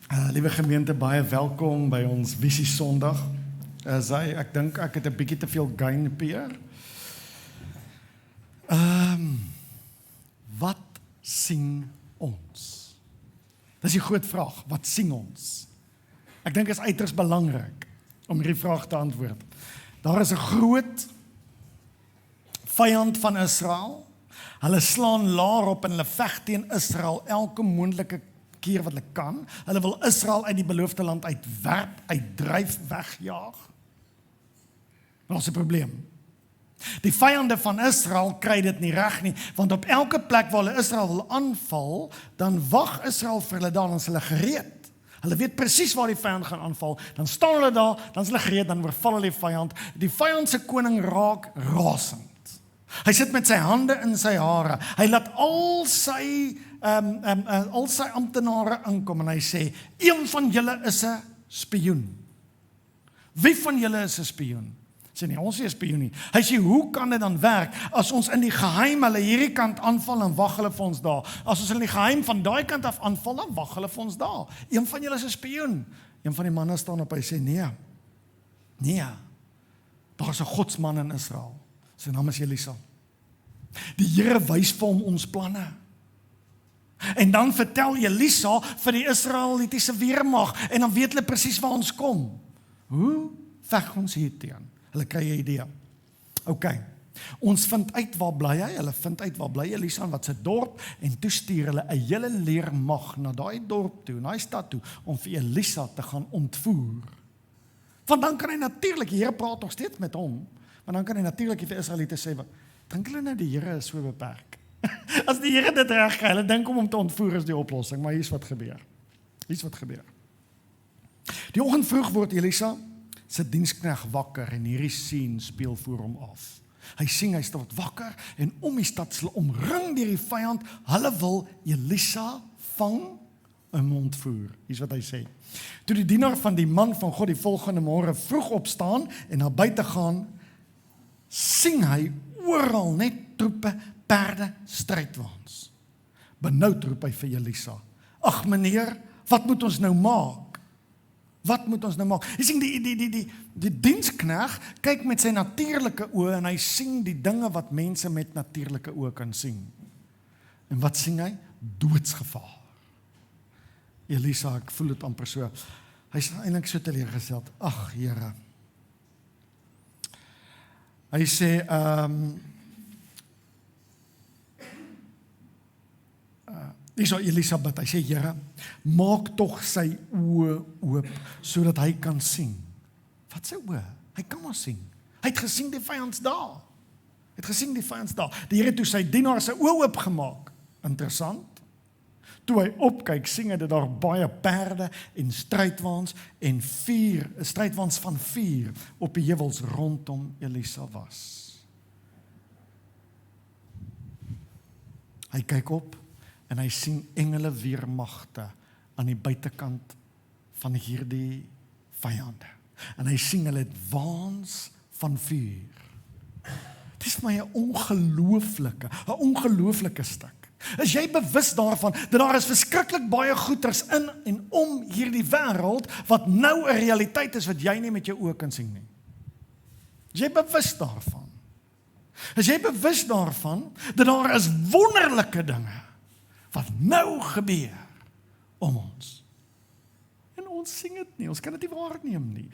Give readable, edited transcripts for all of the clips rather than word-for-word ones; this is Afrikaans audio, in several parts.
Liewe gemeente, baie welkom by ons Visie Sondag. Ek dink ek het 'n bietjie te veel gain peer. Wat sing ons? Dis die groot vraag, wat sing ons? Ek dink is uiters belangrik om hierdie vraag te antwoord. Daar is 'n groot vyand van Israel. Hulle slaan laar op en hulle veg teen Israel elke moontlike keer wat hulle kan. Hulle wil Israel uit die beloofde land uitwerp, uitdryf, wegjaag. Maar ons 'n probleem. Die vyande van Israel kry dit nie reg nie, want op elke plek waar hulle Israel wil aanval, dan wag Israel vir hulle daar, dan is hulle gereed. Hulle weet presies waar die vyand gaan aanval, dan staan hulle daar, dan is hulle gereed, dan oorval hulle die vyand. Die vyand se koning raak rasend. Hy sit met sy hande in sy hare. Hy laat al sy amptenare inkom en hy sê, een van julle is 'n spioen. Wie van julle is 'n spioen? Sê nie, ons is 'n spioen nie. Hy sê, hoe kan dit dan werk as ons in die geheim hulle hierdie kant aanval en wag hulle vir ons daar? As ons in die geheim van daai kant af aanval, dan wag hulle vir ons daar. Een van julle is 'n spioen. Een van die manne staan op, hy sê, nee, daar is 'n godsman in Israel. Sy naam is Elisa. Die Here wys vir hom ons planne. En dan vertel Elisa vir die Israelitiese weermag en dan weet hulle presies waar ons kom. Hoe veg ons hierteen? Hulle kry 'n idee. OK. Ons vind uit waar bly hy? Hulle vind uit waar bly Elisa en wat sy dorp en toe stuur hulle 'n hele leermag na daai dorp toe, na die stad toe om vir Elisa te gaan ontvoer. Want dan kan hy natuurlik, die Here praat nog steeds met hom, maar dan kan hy natuurlik vir Israeliete sê, dink hulle nou die Here is so beperk? As die Here dit reg kry, hulle dink om te ontvoer is die oplossing, maar hier's wat gebeur. Die oggend vroeg word Elisa se diensknegt wakker en hierdie scene speel voor hom af. Hy sien, hy word wakker en om die stad sal omring deur die vyand. Hulle wil Elisa vang en ontvoer. Hier's wat hy sê. Toe die dienaar van die man van God die volgende môre vroeg opstaan en na buite gaan, sien hy oral net troepe, perde, strydwaans. Benoud roep hy vir Elisa. Ag meneer, wat moet ons nou maak? Jy sien die diensknegt kyk met sy natuurlike oë en hy sien die dinge wat mense met natuurlike oë kan sien. En wat sien hy? Doodsgevaar. Elisa, ek voel dit amper so. Hy is eintlik so teleurgesteld. Ag Here. Hy sê, Elisabeth, hy sê, Here, maak tog sy oë oop, sodat hy kan sien. Wat sy oë? Hy kan maar sien. Hy het gesien die vyand daar. Die Here toe sy dienaar sy oë oop gemaak. Interessant. Toe hy opkyk, sien hy dat daar baie perde en strydwaans en strydwaans van vuur op die heuwels rondom Elisa was. Hy kyk op en hy sien engele weermagte aan die buitekant van hierdie vyande. En hy sien hulle het waans van vuur. Dit is vir my 'n ongelooflike stuk. Is jy bewus daarvan, dat daar is verskriklik baie goeters in en om hierdie wêreld, wat nou 'n realiteit is, wat jy nie met jou oë kan sien nie? Is jy bewus daarvan? Is jy bewus daarvan, dat daar is wonderlike dinge, wat nou gebeur, om ons? En ons sien dit nie, ons kan dit nie waarneem nie.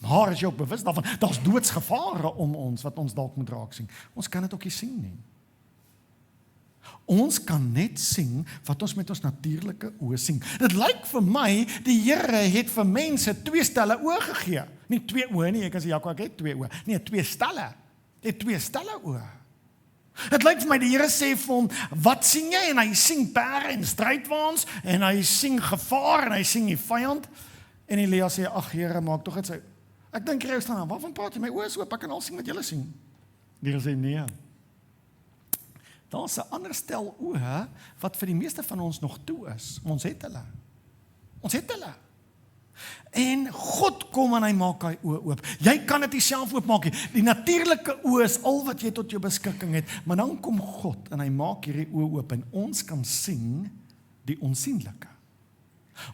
Maar is jy ook bewus daarvan, daar's doodsgevare om ons, wat ons dalk moet raak sien. Ons kan dit ook nie sien nie. Ons kan net sien wat ons met ons natuurlike oë sien. Dit lyk vir my, die Here het vir mense 2 stelle oë gegee. Nie 2 oë nie, ek kan sê, Jakob, ek het 2 oë. Nee, 2 stelle. Hy het 2 stelle oë. Dit lyk vir my, die Here sê vir hom, wat sien jy? En hy sien perde en strydwaans, en hy sien gevaar, en hy sien die vyand. En Elia sê, ag Here, maak tog dit sy. Ek dink jy staan, waarvan praat jy? My oë is oop, ek kan al sien wat julle sien. Die Here sê, nee. Daar is 'n ander stel oë, wat vir die meeste van ons nog toe is. Ons het hulle. En God kom en hy maak hy oë oop. Jy kan dit nie self oopmaak nie. Die natuurlike oë is al wat jy tot jou beskikking het. Maar dan kom God en hy maak hierdie oë oop en ons kan sien die onsienlike.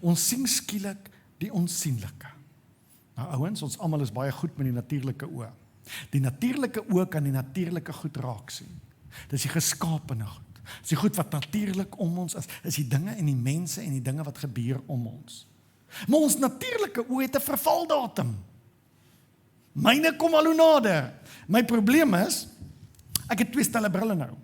Ons sien skielik die onsienlike. Nou ouens, ons almal is baie goed met die natuurlike oë. Die natuurlike oë kan die natuurlike goed raak sien. Dis die geskapene goed. Dis die goed wat natuurlik om ons is. Dis die dinge en die mense en die dinge wat gebeur om ons. Maar ons natuurlike oë het 'n vervaldatum. Myne kom al hoe nader. My probleem is, ek het 2 stelle brille nou.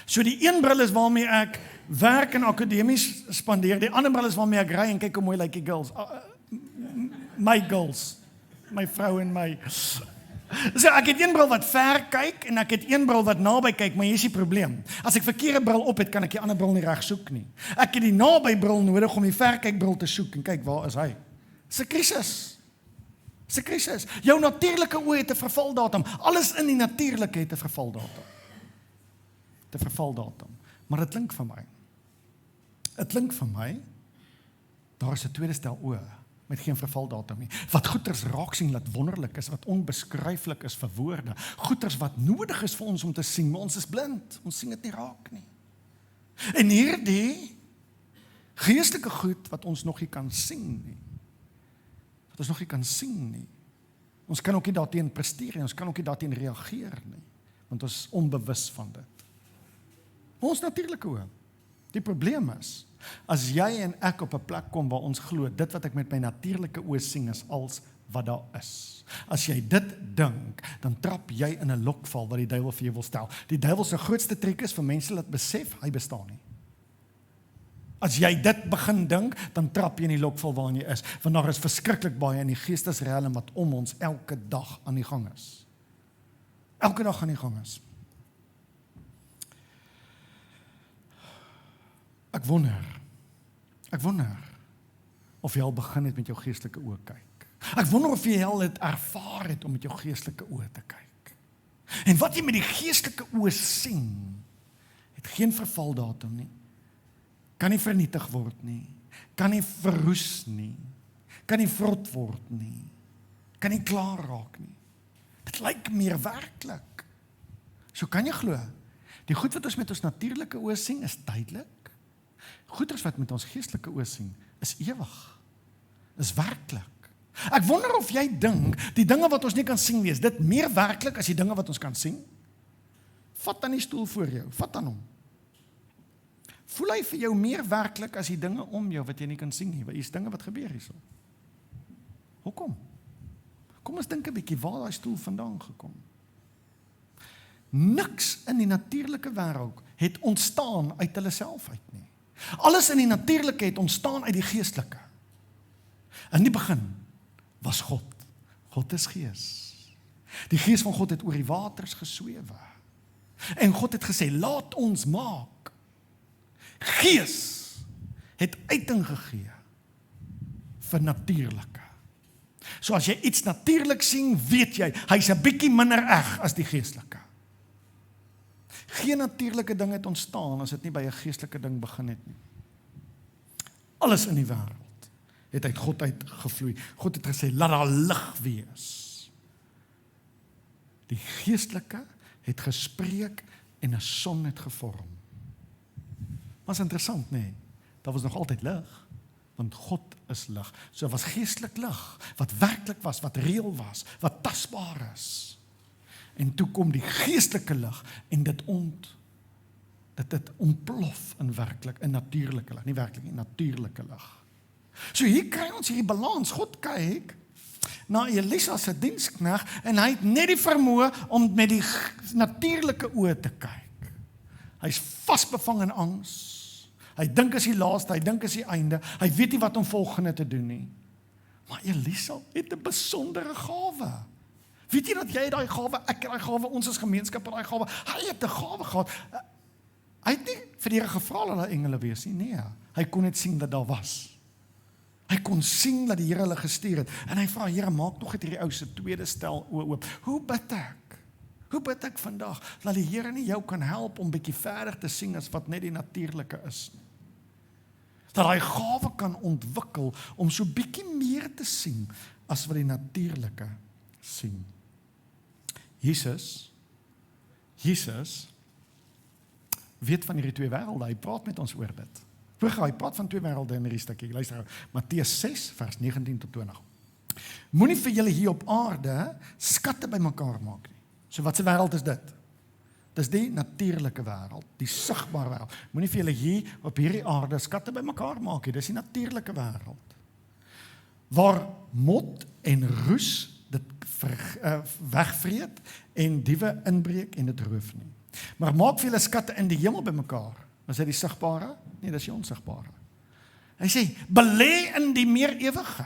So die een bril is waarmee ek werk en akademies spandeer, die ander bril is waarmee ek ry en kyk hoe mooi lyk die girls. My girls, my vrou en my. So ek het een bril wat ver kyk en ek het een bril wat naby kyk, maar hier is die probleem. As ek verkeerde bril op het, kan ek die ander bril nie reg soek nie. Ek het die naby bril nodig om die verkykbril te soek en kyk, waar is hy? Dis 'n krisis. Dis 'n krisis. Jou natuurlike oë het 'n vervaldatum. Alles in die natuurlike het 'n vervaldatum. 'n Vervaldatum. Maar dit klink vir my. Dit klink vir my, daar is 'n tweede stel oë met geen vervaldatum nie. Wat goeters raak sien wat wonderlik is, wat onbeskryflik is vir woorde. Goeters wat nodig is vir ons om te sien, maar ons is blind. Ons sien dit nie raak nie. En hierdie geestelike goed wat ons nog nie kan sien nie. Wat ons nog nie kan sien nie. Ons kan ook nie daarteen presteer nie, ons kan ook nie daarteen reageer nie, want ons is onbewus van dit. Maar ons natuurlike oë. Die probleem is, as jy en ek op 'n plek kom waar ons glo, dit wat ek met my natuurlike oë sien is als wat daar is. As jy dit dink, dan trap jy in 'n lokval wat die duiwel vir jou wil stel. Die duiwel se grootste triek is vir mense laat besef, hy bestaan nie. As jy dit begin dink, dan trap jy in die lokval waarin jy is, want daar is verskriklik baie in die geestesrelm wat om ons elke dag aan die gang is. Elke dag aan die gang is. Ek wonder of jy al begin het met jou geestelike oë kyk. Ek wonder of jy al dit ervaar het om met jou geestelike oë te kyk. En wat jy met die geestelike oë sien, het geen vervaldatum nie. Kan nie vernietig word nie. Kan nie verroes nie. Kan nie vrot word nie. Kan nie klaar raak nie. Dit lyk meer werklik. So kan jy glo, die goed wat ons met ons natuurlike oë sien is tydelik. Goeders wat met ons geestelike oë sien, is ewig. Is werklik. Ek wonder of jy dink, die dinge wat ons nie kan sien nie, is dit meer werklik as die dinge wat ons kan sien? Vat aan die stoel voor jou, vat aan hom. Voel hy vir jou meer werklik as die dinge om jou wat jy nie kan sien nie? Wat is dinge wat gebeur hierso? Hoekom? Kom ons dink 'n bietjie, waar daai stoel vandaan gekom? Niks in die natuurlike wêreld het ontstaan uit hulle self uit nie. Alles in die natuurlike het ontstaan uit die geestelike. In die begin was God. God is gees. Die gees van God het oor die waters geswewe. En God het gesê, laat ons maak. Gees het uiting gegee vir natuurlike. So as jy iets natuurlik sien, weet jy, hy's 'n bietjie minder eg as die geestelike. Geen natuurlike ding het ontstaan as dit nie by 'n geestelike ding begin het nie. Alles in die wêreld het uit God uitgevloei. God het gesê, laat daar lig wees. Die geestelike het gespreek en 'n son het gevorm. Was interessant, nee. Daar was nog altyd lig, want God is lig. So was geestelik lig, wat werklik was, wat reël was, wat tasbaar is. En toe kom die geestelike lig en dit ontplof in werklik, in natuurlike lig, nie werklik nie, natuurlike lig. So hier kry ons hierdie balans. God kyk na Elisa se diensknegt en hy het net die vermoë om met die natuurlike oë te kyk. Hy's vasbevang in angs. Hy dink is die laaste, hy dink is die einde. Hy weet nie wat om volgende te doen nie. Maar Elisa het 'n besondere gawe. Weet jy dat jy daai gawe, ek het daai gawe, ons as gemeenskap het daai gawe. Hy het 'n gawe gehad. Hy het nie vir die Here gevra dat hulle engele wees nie. Nee, hy kon net sien dat daar was. Hy kon sien dat die Here hulle gestuur het. En hy vra, Here, maak nog net hierdie ou se tweede stel oë oop. Hoe bid ek? Hoe bid ek vandag? Dat die Here nie jou kan help om bietjie verder te sien as wat net die natuurlike is nie. Dat hy gawe kan ontwikkel om so bietjie meer te sien as wat die natuurlike sien. Jesus weet van hierdie twee wêrelde, hy praat met ons oor dit. Hoor, hy praat van 2 wêrelde in hierdie stukkie. Luister nou, Matteus 6 vers 19 tot 20. Moenie vir julle hier op aarde skatte bymekaar maak nie. So wat 'n wêreld is dit? Dis die natuurlike wêreld, die sigbare wêreld. Moenie vir julle hier op hierdie aarde skatte bymekaar maak nie. Dis die natuurlike wêreld. Waar mot en roes dit wegvreet en diewe inbreek en dit roof nie. Maar maak vir julle skatte in die hemel bymekaar. Is dit die sigbare? Nee, dis die onsigbare. Hy sê, belê in die meer ewige.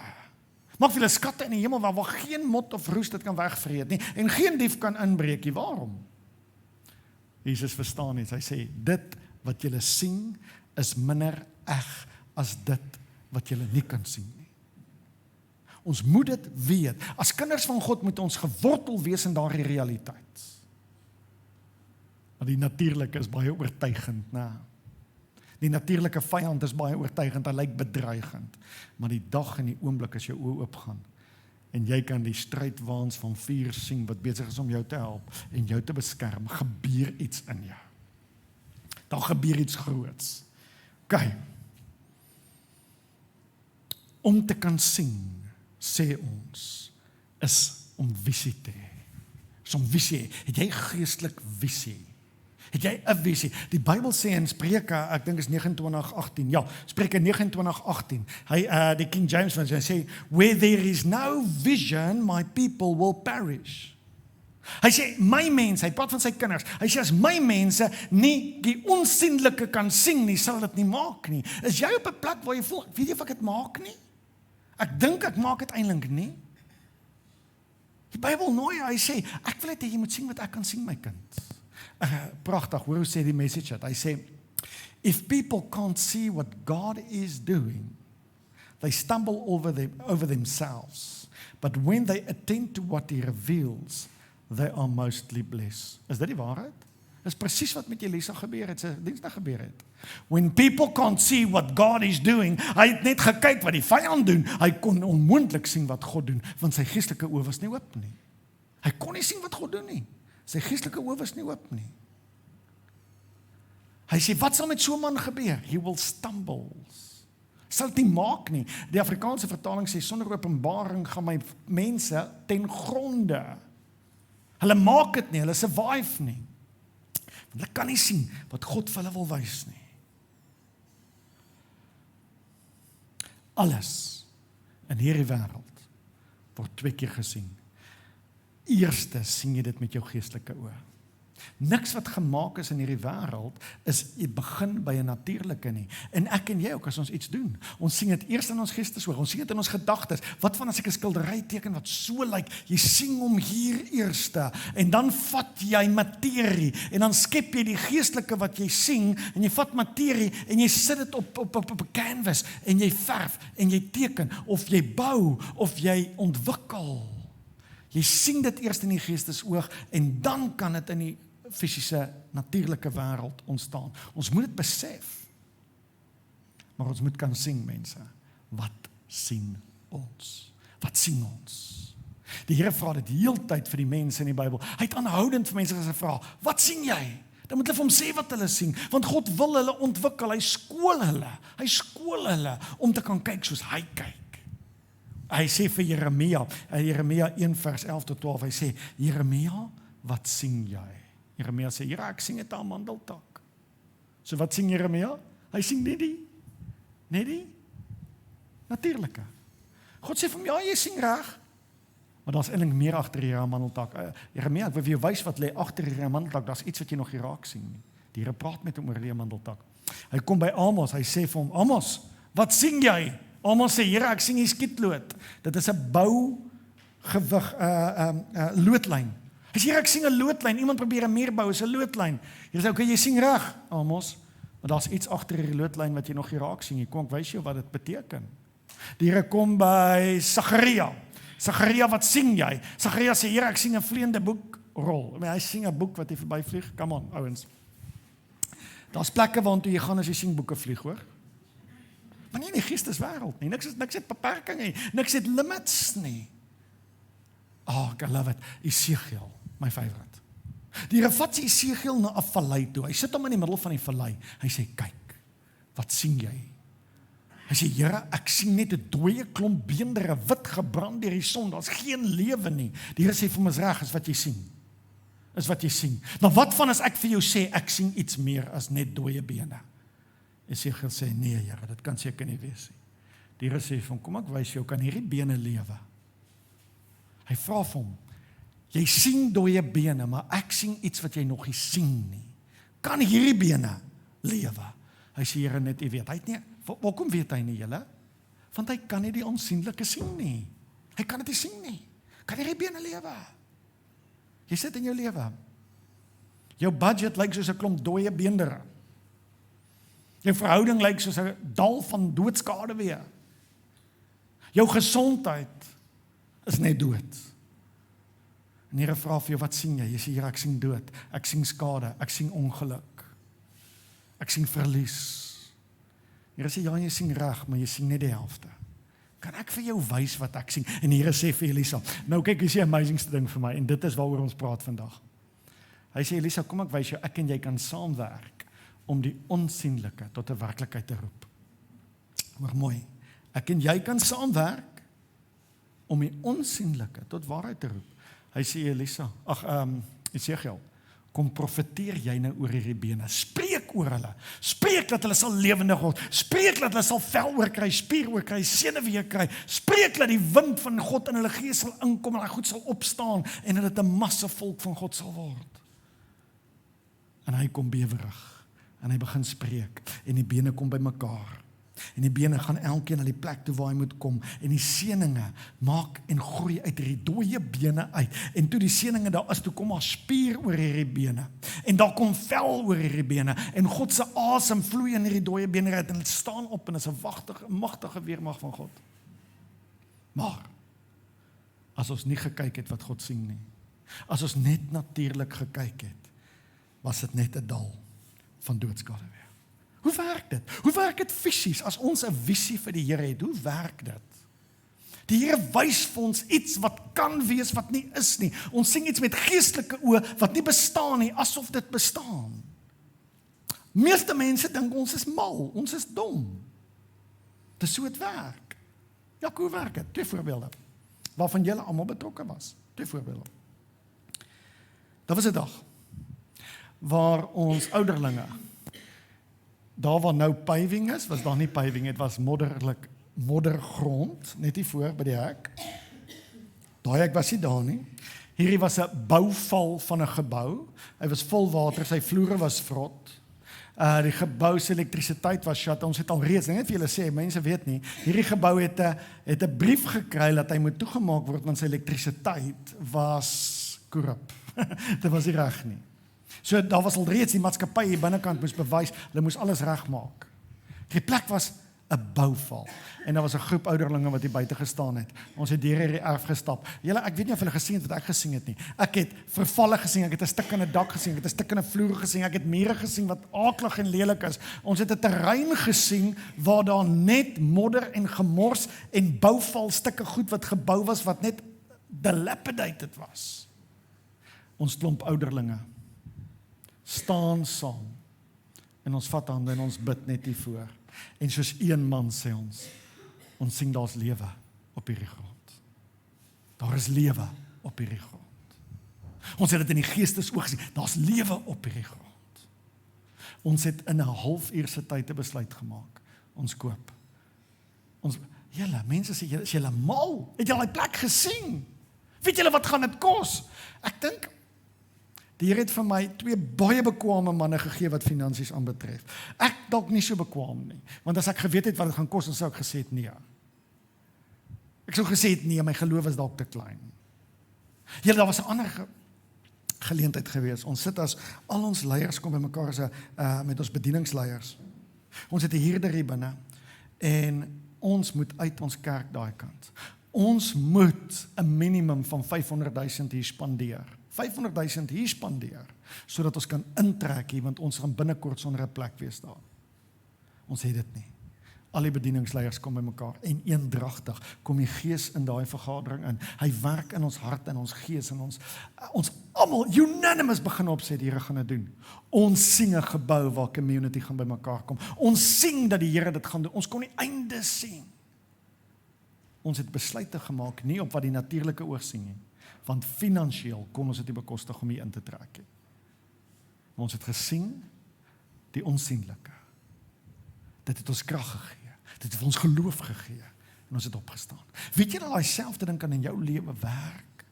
Maak vir julle skatte in die hemel waar geen mot of roes dit kan wegvreet nie en geen dief kan inbreek nie. Waarom? Jesus verstaan iets. Hy sê, dit wat julle sien is minder eg as dit wat julle nie kan sien nie. Ons moet dit weet. As kinders van God moet ons gewortel wees in daardie realiteit. Maar die natuurlike is baie oortuigend, né? Die natuurlike vyand is baie oortuigend, hy lyk bedreigend. Maar die dag en die oomblik as jou oë oopgaan en jy kan die strydwaans van vuur sien wat besig is om jou te help en jou te beskerm, gebeur iets in jou. Dan gebeur iets groots. OK. Om te kan sien, sê ons, is om visie te hê. Is om visie. Het jy geestelik visie? Het jy 'n visie? Die Bybel sê in Spreuke, ek dink is 29:18. Ja, Spreuke 29:18. Die King James version sê, where there is no vision, my people will perish. Hy sê, my mense, hy praat van sy kinders, hy sê, as my mense nie die onsienlike kan sien nie, sal dit nie maak nie. Is jy op 'n plek waar jy voel, weet jy of ek dit maak nie? Ek dink ek maak dit eintlik nie. Die Bybel nooi, hy sê, ek wil hê jy moet sien wat ek kan sien, my kind. Pragtig, hoor hoe sê die message het. Hy sê, if people can't see what God is doing, they stumble over themselves. But when they attend to what he reveals, they are mostly blessed. Is dit die waarheid? Dis presies wat met Elisa gebeur het, sy diensdag gebeur het. When people can't see what God is doing, hy het net gekyk wat die vyand doen, hy kon onmoontlik sien wat God doen, want sy geestelike oë was nie oop nie. Hy kon nie sien wat God doen nie. Sy geestelike oë was nie oop nie. Hy sê, wat sal met so 'n man gebeur? He will stumble. Sal dit nie maak nie. Die Afrikaanse vertaling sê, sonder openbaring gaan my mense ten gronde. Hulle maak dit nie, hulle survive nie. Want hulle kan nie sien wat God vir hulle wil wys nie. Alles in hierdie wêreld word 2 keer gesien. Eerste sien jy dit met jou geestelike oë. Niks wat gemaak is in hierdie wêreld is begin by 'n natuurlike nie. En ek en jy ook as ons iets doen. Ons sien dit eers in ons geestesoog, ons sien dit in ons gedagtes. Wat van as ek 'n skildery teken wat so lyk, jy sien hom hier eerste en dan vat jy materie en dan skep jy die geestelike wat jy sien en jy vat materie en jy sit dit op 'n canvas en jy verf en jy teken of jy bou of jy ontwikkel. Jy sien dit eers in die geestesoog en dan kan dit in die fisiese, natuurlike wêreld ontstaan. Ons moet dit besef. Maar ons moet kan sien, mense. Wat sien ons? Wat sien ons? Die Here vra dit die hele tyd vir die mense in die Bybel. Hy het aanhoudend vir mense gevra, wat sien jy? Dan moet hulle vir hom sê wat hulle sien, want God wil hulle ontwikkel, hy skool hulle om te kan kyk soos hy kyk. Hy sê vir Jeremia 1 vers 11 tot 12, hy sê, Jeremia, wat sien jy? Jeremia sê, Here, ek sien 'n amandeltak. So wat sien Jeremia? Hy sien net die natuurlike. God sê vir hom, ja, jy sien reg, maar daar's eintlik meer agter hierdie amandeltak. Jeremia, ek wil vir jou wys wat lê agter hierdie amandeltak, daar's iets wat jy nog nie raak sien nie. Die Here praat met hom oor die amandeltak. Hy kom by Amos, hy sê vir hom, Amos, wat sien jy? Amos sê, Here, ek sien hier skietlood. Dit is 'n bougewig loodlyn. Hy sê, Here, ek sien 'n loodlyn. Iemand probeer 'n muur bou, is 'n loodlyn. Jy sê, okay, jy sien reg, Amos, maar daar's iets agter hierdie loodlyn wat jy nog nie raak sien nie. Kom ek wys jou wat dit beteken. Die Here kom by Sagaria. Sagaria, wat sien jy? Sagaria sê, Here, ek sien 'n vleiende boekrol. Hy sien 'n boek wat hier verbyvlieg. Come on, ouens. Daar's plekke waartoe jy gaan as jy sien boeke vlieg, hoor. Maar nie in die geesteswêreld nie. Niks het beperking nie. Niks het limits nie. Oh, I love it. Esegiel, my favorite. Die Here vat Esegiel na 'n vallei toe. Hy sit hom in die middel van die vallei. Hy sê, kyk, Wat sien jy? Hy sê, Here, ek sien net 'n dooie klomp beendere, wit gebrand deur die son, daar's geen lewe nie. Die Here sê vir hom, is reg, is wat jy sien. Is wat jy sien. Maar wat van as ek vir jou sê, ek sien iets meer as net dooie bene? Esegiel sê, nee Here, dit kan seker nie wees nie. Die Here sê vir hom, kom ek wys jou, kan hierdie bene lewe? Hy vra vir hom, jy sien dooie bene, maar ek sien iets wat jy nog nie sien nie. Kan hierdie bene lewe? Hy sê, Here, net u weet. Hy het nie, waarom weet hy nie, julle? Want hy kan nie die onsienlike sien nie. Hy kan dit nie sien nie. Kan hierdie bene lewe? Jy sit in jou lewe. Jou budget lyk soos 'n klomp dooie beendere. Jou verhouding lyk soos 'n dal van doodskade weer. Jou gesondheid is net dood. En Here vra vir jou, wat sien jy? Jy sê, Here, ek sien dood, ek sien skade, ek sien ongeluk, ek sien verlies. Here sê, ja, jy sien reg, maar jy sien net die helfte. Kan ek vir jou wys wat ek sien? En Here sê vir Elisa, nou kyk, jy sê 'n amazingste ding vir my, en dit is waaroor ons praat vandag. Hy sê, Elisa, kom ek wys jou, ek en jy kan saamwerk om die onsienlike tot 'n werklikheid te roep. Maar mooi, ek en jy kan saamwerk om die onsienlike tot waarheid te roep. Hy sê, Elisa, Esegiel, kom profeteer jy nou oor hierdie bene, spreek oor hulle, spreek dat hulle sal lewendig word, spreek dat hulle sal vel oorkry, spier oorkry, senuwee kry, spreek dat die wind van God in hulle gees sal inkom en hulle goed sal opstaan en dat dit 'n massa volk van God sal word. En hy kom bewerig en hy begin spreek en die bene kom by mekaar. En die bene gaan elkeen na die plek toe waar hy moet kom. En die seëninge maak en groei uit hierdie dooie bene uit. En toe die seëninge daar is, toe kom daar spier oor hierdie bene. En daar kom vel oor hierdie bene. En God se asem vloei in hierdie dooie bene uit. En dit staan op en is 'n magtige weermag van God. Maar, as ons nie gekyk het wat God sien nie, as ons net natuurlik gekyk het, was dit net 'n dal van doodskade weer. Hoe werk dit? Hoe werk dit fisies as ons 'n visie vir die Here het? Hoe werk dit? Die Here wys vir ons iets wat kan wees wat nie is nie. Ons sien iets met geestelike oë wat nie bestaan nie, asof dit bestaan. Meeste mense dink ons is mal, ons is dom. Dis so dit werk. Ja, hoe werk dit? 2 voorbeelde, waarvan julle almal betrokke was. 2 voorbeelde. Daar was 'n dag waar ons ouderlinge, daar waar nou paving is, was daar nie paving, het was moddergrond, net hier voor by die hek. Daai hek was nie daar nie. Hierdie was 'n bouval van 'n gebou. Hy was vol water, sy vloere was vrot. Die gebou se elektrisiteit was shut. Ons het al reeds, net vir julle sê, mense weet nie, hierdie gebou het 'n brief gekry dat hy moet toegemaak word want sy elektrisiteit was korrup. Dit was nie reg nie. So daar was al reeds die maatskappy hier binnekant moes bewys, hulle moes alles regmaak. Die plek was 'n bouval. En daar was 'n groep ouderlinge wat hier buite gestaan het. Ons het deur hierdie erf gestap. Julle, ek weet nie of hulle gesien het wat ek gesien het nie. Ek het vervalle gesien, ek het 'n stuk in 'n dak gesien, ek het 'n stuk in 'n vloer gesien, ek het mure gesien wat aaklig en lelik is. Ons het 'n terrein gesien waar daar net modder en gemors en bouval stukke goed wat gebou was wat net dilapidated was. Ons klomp ouderlinge staan saam en ons vat hande en ons bid net hiervoor. En soos een man sê ons sien daar's lewe op hierdie grond. Daar is lewe op hierdie grond. Ons het dit in die geestesoog gesien, daar's lewe op hierdie grond. Ons het in 'n halfuur se tyd 'n besluit gemaak. Ons koop. Julle, mense sê, is julle mal? Het julle die plek gesien? Weet julle wat gaan dit kos? Ek dink die Here het vir my 2 baie bekwame manne gegee wat finansies aanbetref. Ek dalk nie so bekwaam nie, want as ek geweet het wat dit gaan kos, dan sou ek gesê het nee. Ek sou gesê het nee, my geloof is dalk te klein. Julle, daar was 'n ander geleentheid gewees. Ons sit as al ons leiers kom bymekaar met ons bedieningsleiers. Ons het 'n huurder hier binne en ons moet uit ons kerk daai kant. Ons moet 'n minimum van 500,000 hier spandeer. 500,000 hier spandeer, sodat ons kan intrek hier, want ons gaan binnekort sonder 'n plek wees daar. Ons het dit nie. Al die bedieningsleiers kom by mekaar en eendragtig kom die Gees in daai vergadering in. Hy werk in ons hart en ons gees en ons almal unanimous begin opsê die Here gaan dit doen. Ons sien 'n gebou waar community gaan by mekaar kom. Ons sien dat die Here dit gaan doen. Ons kon die einde sien. Ons het besluite gemaak nie op wat die natuurlike oog sien nie, want finansiëel kon ons dit nie bekostig om hier in te trek nie. Maar ons het gesien die onsienlike. Dit het ons krag gegee. Dit het ons geloof gegee. En ons het opgestaan. Weet jy dat daai selfde ding kan in jou lewe werk?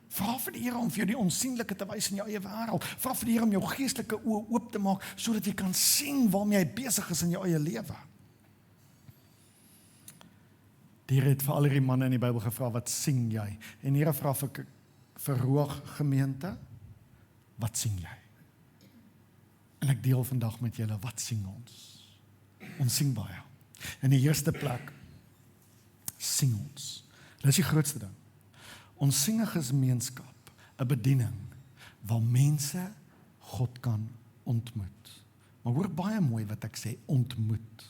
Vra vir die Here om vir jou die onsienlike te wys in jou eie wêreld. Vra vir die Here om jou geestelike oë oop te maak, sodat jy kan sien waarmee hy besig is in jou eie lewe. Die Here het vir al hierdie manne in die Bybel gevra, wat sien jy? En die Here vra vir Roeg gemeente, wat sien jy? En ek deel vandag met julle, wat sien ons? Ons sien baie. In die eerste plek sien ons. Dit is die grootste ding. Ons sien 'n gemeenskap, 'n bediening waar mense God kan ontmoet. Maar hoor baie mooi wat ek sê, ontmoet.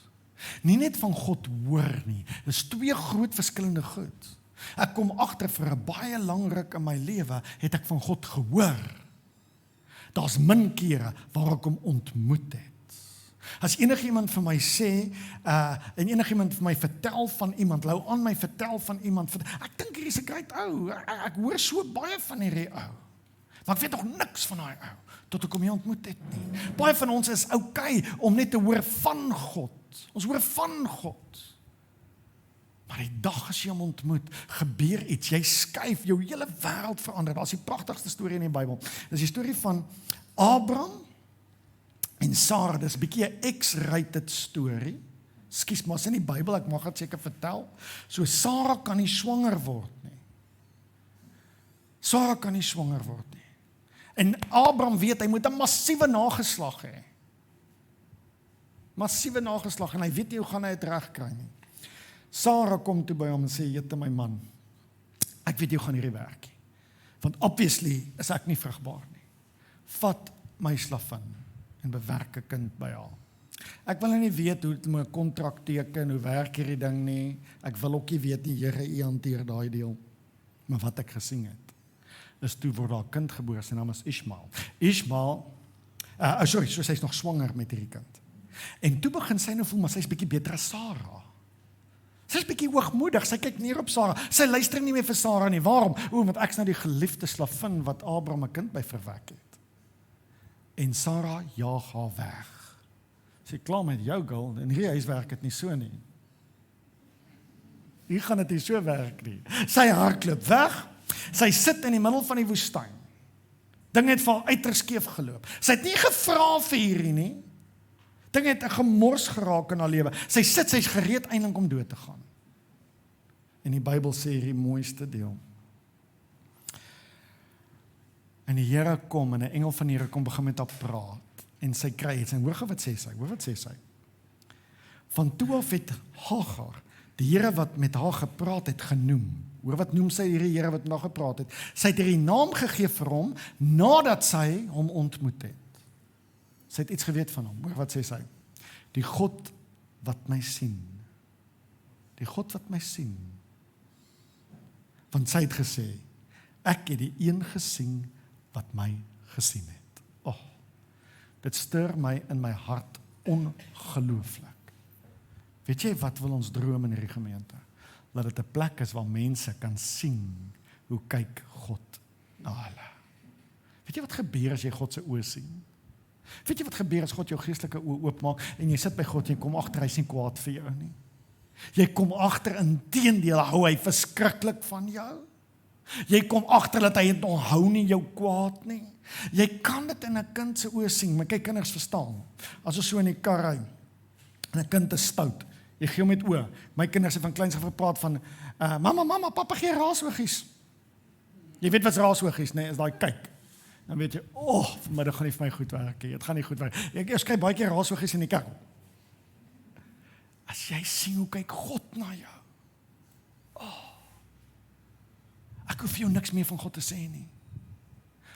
Nie net van God hoor nie. Dit is twee groot verskillende goed. Ek kom agter vir 'n baie lang ruk in my lewe het ek van God gehoor. Daar's min kere waar ek hom ontmoet het. As enigiemand vir my sê, en enigiemand vir my vertel van iemand, lou aan my vertel van iemand, ek dink hier is 'n great ou, ek hoor so baie van hierdie ou, maar ek weet nog niks van daai ou, tot ek hom nie ontmoet het nie. Baie van ons is okay om net te hoor van God, ons hoor van God, maar die dag as jy hom ontmoet, gebeur iets, jy skuif, jou hele wêreld verander. Daar is die pragtigste storie in die Bybel, dis die storie van Abraham en Sarah, dis 'n bietjie 'n X-rated storie. Skus, maar is in die Bybel, ek mag dit seker vertel. So Sarah kan nie swanger word nie. Sarah kan nie swanger word nie. En Abraham weet hy moet 'n massiewe nageslag hê. Massiewe nageslag en hy weet nie hoe gaan hy dit regkry nie. Sarah kom toe by hom en sê, "Jette my man, ek weet jy gaan hierdie werk nie. Want obviously is ek nie vrugbaar nie. Vat my slavin en bewerk 'n kind by haar. Ek wil nie weet hoe het my kontrak teken, hoe werk hierdie ding nie. Ek wil ook nie weet nie, Here, U hanteer daai deel. Maar wat ek gesien het, is toe word daar 'n kind gebore, sy naam is Ishmael. So sy is nog swanger met hierdie kind. En toe begin sy nou voel, maar sy is bietjie beter as Sarah. Sy is bietjie hoogmoedig, sy kyk neer op Sarah. Sy luister nie meer vir Sarah nie. Waarom? Want ek's nou die geliefde slavin wat Abraham 'n kind by verwek het. En Sarah jaag haar weg. Sy klaar met jou girl, en hierdie huis werk dit nie so nie. Hier gaan dit nie so werk nie. Sy hardloop weg, sy sit in die middel van die woestyn. Ding het vir haar uiters skeef geloop. Sy het nie gevra vir hierdie nie. Ding het 'n gemors geraak in haar lewe. Sy sit, sy's gereed eintlik om dood te gaan. En die Bybel sê hierdie mooiste deel. En die Here kom, en 'n engel van die Here kom begin met haar praat. En sy kry iets, en hoor wat sê sy, hoor wat sê sy. Van toe af het Hagar, die Here wat met haar gepraat het, genoem. Hoor wat noem sy hierdie Here wat met haar gepraat het? Sy het hierdie naam gegee vir hom, nadat sy hom ontmoet het. Sy het iets geweet van hom, hoor wat sê sy? Die God wat my sien. Die God wat my sien. Want sy het gesê, ek het die een gesien wat my gesien het. Oh, dit stuur my in my hart ongelooflik. Weet jy wat wil ons droom in hierdie gemeente? Dat dit 'n plek is waar mense kan sien hoe kyk God na hulle. Weet jy wat gebeur as jy God se oë sien? Weet jy wat gebeur as God jou geestelike oë oopmaak en jy sit by God en jy kom agter hy sien kwaad vir jou nie? Jy kom agter inteendeel hou hy verskriklik van jou. Jy kom agter dat hy het onthou nie jou kwaad nie. Jy kan dit in 'n kind se oë sien, maar kyk kinders verstaan. As ons so in die kar ry en 'n kind is stout, jy gee hom met oë. My kinders het van kleins af gepraat van mamma, pappa gee raasoogies. Jy weet wat's raasoogies, nee, is daai kyk. Dan weet jy, vanmiddag gaan nie vir my goed werk nie. Dit gaan nie goed werk. Ek skryf baie keer raasoogies in die kerk. As jy sien hoe kyk God na jou. Ek hoef jou niks meer van God te sê nie.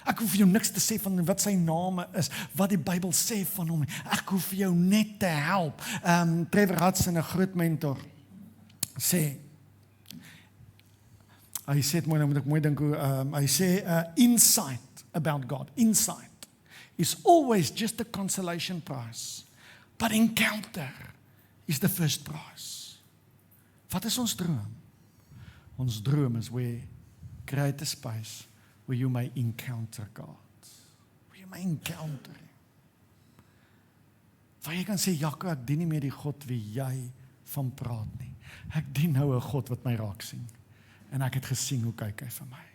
Ek hoef jou niks te sê van wat sy name is, wat die Bybel sê van hom. Ek hoef jou net te help. Trevor Hudson, 'n groot mentor, sê, hy sê het mooi, nou moet ek mooi dink hoe, hy sê, insight about God, insight is always just a consolation prize, but encounter is the first prize. Wat is ons droom? Ons droom is where create a space where you may encounter God. Where you may encounter Him. Waar jy kan sê, Jaco, ek dien nie meer die God wie jy van praat nie. Ek dien nou 'n God wat my raak sien. En ek het gesien hoe kyk hy vir my.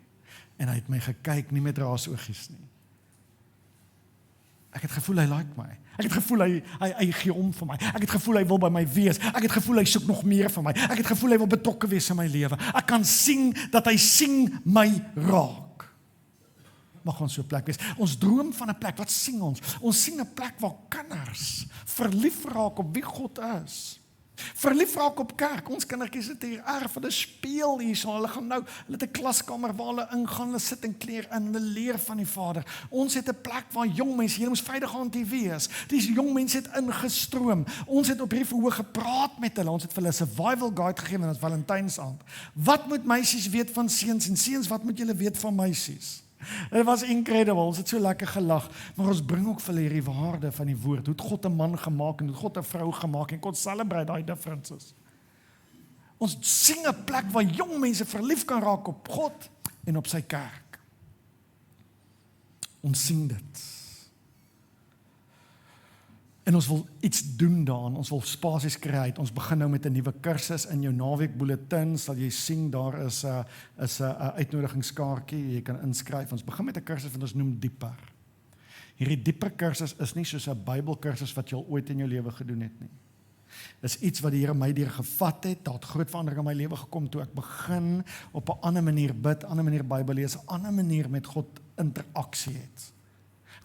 En hy het my gekyk, nie met raasoogies nie. Ek het gevoel hy like my. Ek het gevoel hy gee om vir my. Ek het gevoel hy wil by my wees. Ek het gevoel hy soek nog meer van my. Ek het gevoel hy wil betrokke wees in my lewe. Ek kan sien dat hy sien my raak. Mag ons so 'n plek wees. Ons droom van 'n plek. Wat sien ons? Ons sien 'n plek waar kinders verlief raak op wie God is. Verlief raak op kerk. Ons kindertjies sit hier erg, hulle speel hier so. Hulle gaan nou, hulle het 'n klaskamer waar hulle ingaan, hulle sit en kleer in, hulle leer van die Vader. Ons het 'n plek waar jong mense, hier moes Vrydag aand hier wees. Die jong mense het ingestroom. Ons het op hierdie verhoog gepraat met hulle. Ons het vir hulle 'n survival guide gegee en dit was Valentynsaand. Wat moet meisies weet van seuns en seuns wat moet julle weet van meisies? Dit was incredible, ons het so lekker gelag, maar ons bring ook vir hulle hierdie waarde van die woord, hoe het God 'n man gemaak en hoe het God 'n vrou gemaak en kon celebrate daai differences. Ons sien 'n plek waar jong mense verlief kan raak op God en op sy kerk. Ons sien dit. En ons wil iets doen daaraan, ons wil spasies create. Ons begin nou met 'n nuwe kursus in jou naweek bulletin, sal jy sien daar is 'n uitnodigingskaartjie, jy kan inskryf. Ons begin met 'n kursus wat ons noem dieper. Hierdie dieper kursus is nie soos 'n Bybelkursus wat jy al ooit in jou lewe gedoen het nie. Dis iets wat die Here my deur gevat het, daar het groot verandering in my lewe gekom toe ek begin op 'n ander manier bid, 'n ander manier Bybel lees, 'n ander manier met God interaksie het.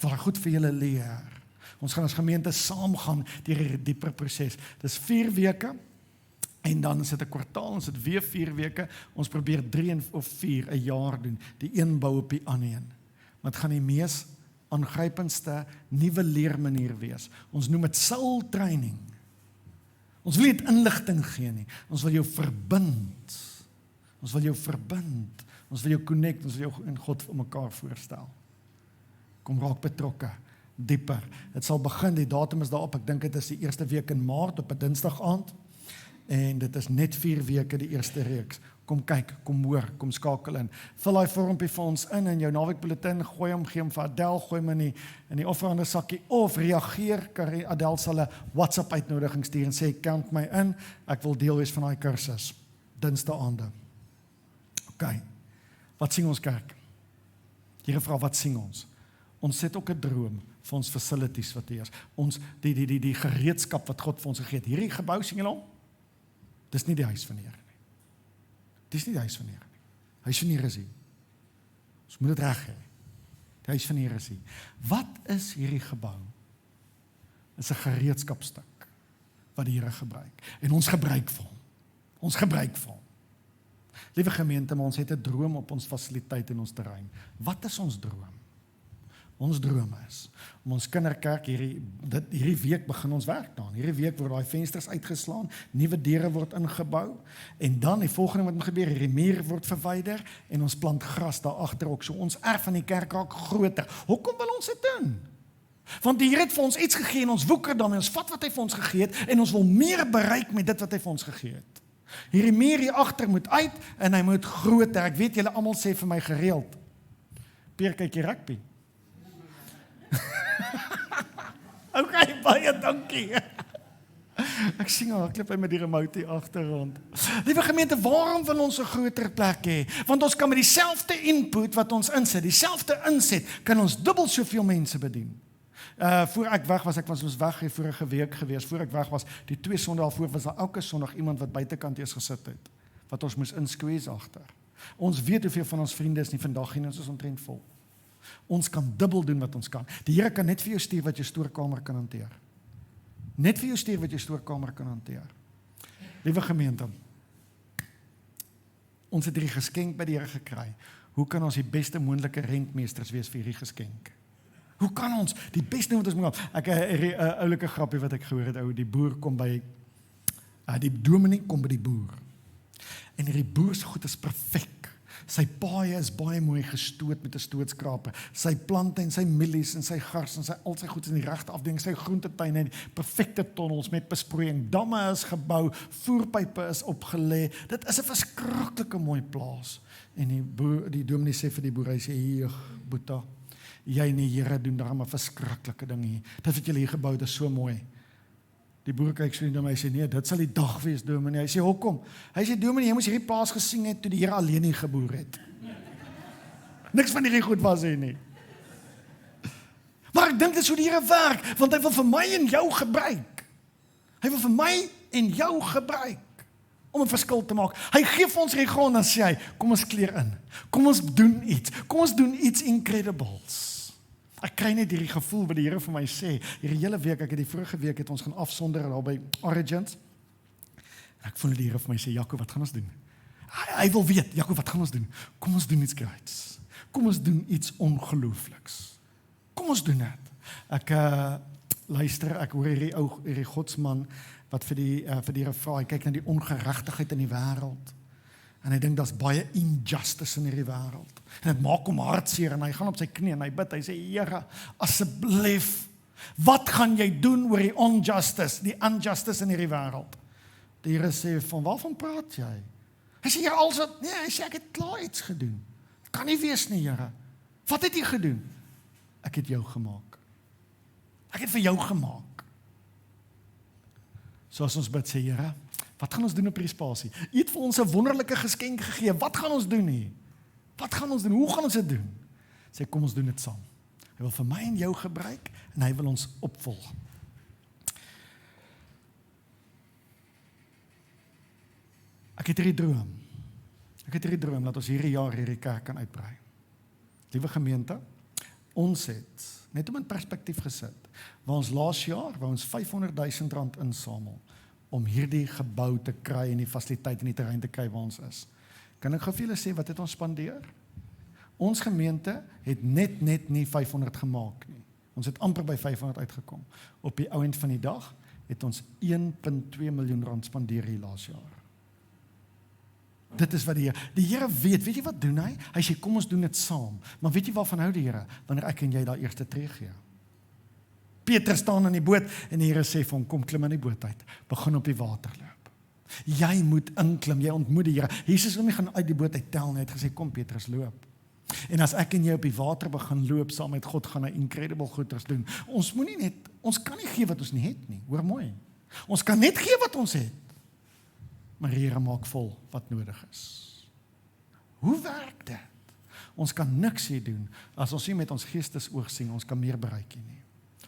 Waar ek goed vir julle leer. Ons gaan as gemeente saam gaan deur hierdie dieper proses. Dis 4 weke en dan is dit 'n kwartaal, ons het weer 4 weke. Ons probeer 3 of 4 'n jaar doen. Die een bou op die ander een. Wat gaan die mees aangrypendste nuwe leermanier wees? Ons noem dit soul training. Ons wil nie inligting gee nie. Ons wil jou verbind. Ons wil jou verbind. Ons wil jou connect. Ons wil jou en God vir mekaar voorstel. Kom raak betrokke. Dieper. Het sal begin, die datum is daarop, ek dink dit is die eerste week in Maart op 'n Dinsdag aand. En dit is net 4 weke die eerste reeks. Kom kyk, kom hoor, kom skakel in. Vul daai vormpie vir ons in jou naweekbulletin, gooi hom, gee hom vir Adel, gooi hom in die offerande sakkie of reageer, Adel sal 'n WhatsApp uitnodiging stuur en sê count my in, ek wil deel wees van daai kursus. Dinsdae aande. OK. Wat sien ons kerk? Here vra wat sien ons? Ons het ook 'n droom vir ons facilities wat hier is. Ons die gereedskap wat God vir ons gegee het. Hierdie gebou sien julle hom? Dis nie die huis van die Here nie. Dis nie die huis van die Here nie. Huis van die Here is hier. Ons moet dit reg hê. Die huis van die Here is hier. Wat is hierdie gebou? Dit is 'n gereedskapstuk wat die Here gebruik. En ons gebruik vir hom. Ons gebruik vir hom. Liewe gemeente, maar ons het 'n droom op ons fasiliteit en ons terrein. Wat is ons droom? Ons droom is om ons kinderkerk hierdie week begin ons werk daaraan. Hierdie week word daai vensters uitgeslaan, nuwe deure word ingebou en dan die volgende wat moet gebeur, hierdie muur word verwyder en ons plant gras daar agter ook. So ons erf van die kerk raak groter. Hoekom wil ons dit doen? Want die Here het vir ons iets gegee en ons woeker daarmee. Ons vat wat hy vir ons gegee het en ons wil meer bereik met dit wat hy vir ons gegee het. Hierdie muur hier agter moet uit en hy moet groter. Ek weet julle almal sê vir my gereeld. Peer, kyk jy rugby? OK, baie dankie. Ek sien al, klip hy met die remote hier agterrond. Liewe gemeente, waarom wil ons 'n groter plek hê? Want ons kan met dieselfde input wat ons insit, dieselfde inset, kan ons dubbel soveel mense bedien. Voor ek weg was, ek was ons weg hier vorige week gewees, voor ek weg was, die 2 Sondae daarvoor was daar elke Sondag iemand wat buitekant eers gesit het, wat ons moes insqueeze agter. Ons weet hoeveel van ons vriende is nie vandag nie, ons is omtrent vol. Ons kan dubbel doen wat ons kan. Die Here kan net vir jou stuur wat jou stoorkamer kan hanteer. Net vir jou stuur wat jou stoorkamer kan hanteer. Liewe gemeente, ons het hierdie geskenk by die Here gekry, hoe kan ons die beste moontlike rentmeesters wees vir hierdie geskenk? Hoe kan ons die beste wat ons moet gaan? Ek 'n oulike grappie wat ek gehoor het, die boer kom by, die dominee kom by die boer. En hierdie boer se goed is perfek. Sy paaie is baie mooi gestoot met 'n stootskraper. Sy plante en sy mielies en sy gars en al sy goed in die regte afdeling, sy groentetuin en perfekte tonnels met besproeiing. Damme is gebou, voerpype is opgelê. Dit is 'n verskriklike mooi plaas. En die dominee sê vir die boer, hy sê, "Hier, Boeta, jy en die Here doen daar 'n verskriklike ding hier. Dit wat julle hier gebou het is so mooi." Die boer kyk so na my, hy sê, "Nee, dit sal die dag wees, dominee." Hy sê, "Hoekom?" Hy sê, "Dominee, jy moes hierdie plaas gesien het toe die Here alleen hier geboer het." Niks van hierdie goed was hy nie. Maar ek dink dit is hoe die Here werk, want hy wil vir my en jou gebruik. Hy wil vir my en jou gebruik om 'n verskil te maak. Hy gee vir ons hierdie grond en sê hy, "Kom ons kleer in. Kom ons doen iets. Kom ons doen iets incredibles." Ek kry net hierdie gevoel wat die Here vir my sê. Hierdie hele week, die vorige week het ons gaan afsonder daar by Origins. En ek voel die Here vir my sê, "Jaco, wat gaan ons doen?" Hy wil weet, "Jaco, wat gaan ons doen?" Kom ons doen iets groots. Kom ons doen iets ongeloofliks. Kom ons doen dit. Ek luister, ek hoor hierdie godsman wat vir die Here vra, hy kyk na die ongeregtigheid in die wêreld. En hy dink daar's baie injustice in hierdie wêreld. En dit maak hom hartseer en hy gaan op sy knie en hy bid. Hy sê, "Here, asseblief, wat gaan jy doen oor die injustice in hierdie wêreld?" Die Here sê, "Van waarvan praat jy?" Hy sê, "Nee, hy sê, ek het klaar iets gedoen. Kan nie wees nie, Here. Wat het jy gedoen?" "Ek het jou gemaak. Ek het vir jou gemaak." Soos ons bid, sê, "Here, wat gaan ons doen op hierdie spasie? U het vir ons 'n wonderlike geskenk gegee. Wat gaan ons doen hier? Wat gaan ons doen? Hoe gaan ons dit doen?" Sê, "Kom ons doen dit saam." Hy wil vir my en jou gebruik en hy wil ons opvolg. Ek het hierdie droom dat ons hierdie jaar hierdie kerk kan uitbrei. Liewe gemeente, ons het net om in perspektief gesit, waar ons laas jaar, waar ons R500,000 insamel, om hierdie gebou te kry en die fasiliteit en die terrein te kry waar ons is. Kan ek gou vir julle sê, wat het ons spandeer? Ons gemeente het net nie 500 gemaak nie. Ons het amper by 500 uitgekom. Op die ou end van die dag het ons R1,2 miljoen spandeer hier laas jaar. Dit is wat die Here weet jy wat doen hy? Hy sê, "Kom ons doen dit saam." Maar weet jy waarvan hou die Here? Wanneer ek en jy daar eerste tree gee. Petrus staan in die boot en die Here sê vir hom, "Kom, klim in die boot uit. Begin op die water loop." Jy moet inklim, jy ontmoet die Here. Jesus wil nie gaan uit die boot uittel nie, hy het gesê, "Kom Petrus, loop." En as ek en jy op die water begin loop saam met God, gaan hy incredible goeders doen. Ons kan nie gee wat ons nie het nie. Hoor mooi. Ons kan net gee wat ons het. Maar die Here maak vol wat nodig is. Hoe werk dit? Ons kan niks hier doen as ons nie met ons geestesoog sien, ons kan meer bereik nie.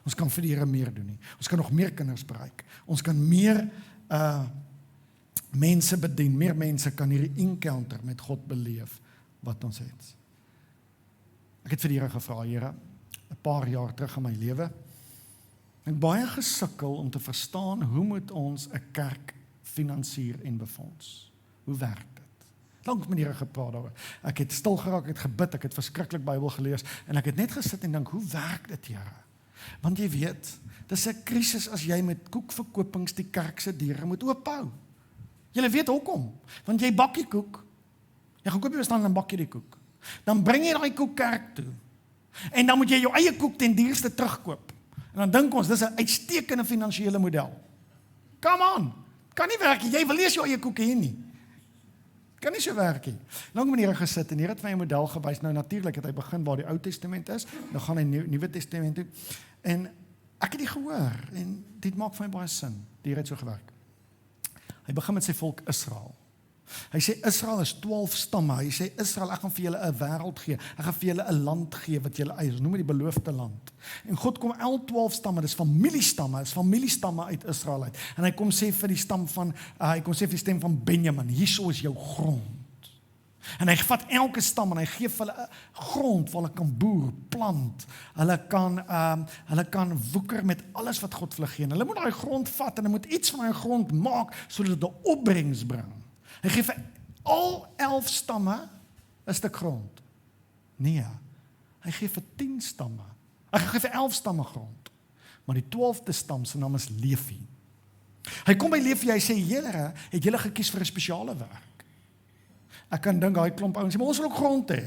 Ons kan vir die Here meer doen nie. Ons kan nog meer kinders bereik. Ons kan meer mense bedien. Meer mense kan hierdie encounter met God beleef wat ons het. Ek het vir die Here gevra, Here, 'n paar jaar terug in my lewe, ek baie gesukkel om te verstaan hoe moet ons 'n kerk finansier en befonds. Hoe werk dit? Lank met die Here gepraat daaroor. Ek het stil geraak, ek het gebid, ek het verskriklik Bybel gelees en ek het net gesit en dink, hoe werk dit, Here? Want jy weet, dis 'n krisis as jy met koekverkopings die kerk se deure moet oophou. Jy weet hoekom? Want jy bak die koek. Jy gaan koop jy staan en bak jy die koek. Dan bring jy daai koek kerk toe. En dan moet jy jou eie koek ten duurste terugkoop. En dan dink ons, dis 'n uitstekende finansiële model. Come on. Kan nie werk nie. Jy wil eers jou eie koek hê nie. Kan nie so werk nie. Lank met die Here gesit en die Here het my 'n model gewys. Nou natuurlik het hy begin waar die Ou Testament is, dan gaan hy Nuwe Testament toe. En ek het dit gehoor en dit maak vir my baie sin. Die Here het so gewerk. Hy begin met sy volk Israel. Hy sê Israel is 12 stamme. Hy sê Israel, ek gaan vir julle 'n wêreld gee. Ek gaan vir julle 'n land gee wat julle eie. Ons noem dit die beloofde land. En God kom al 12 stamme, dis familiestamme uit Israel uit. En hy kom sê vir die stam van die stem van Benjamin, hierso is jou grond. En hy vat elke stam en hy gee vir hulle 'n grond waar hulle kan boer, plant. Hulle kan woeker met alles wat God vir hulle gee. En hulle moet daai grond vat en hulle moet iets van daai grond maak sodat dit 'n opbrengs bring. Hy gee vir al 11 stamme 'n stuk grond. Nee, hy gee vir 10 stamme. Hy gee vir 11 stamme grond. Maar die 12de stam se naam is Levi. Hy kom by Levi, hy sê, Here, het julle gekies vir 'n spesiale werk? Ek kan dink, daai klomp ouens sê, maar ons wil ook grond hê.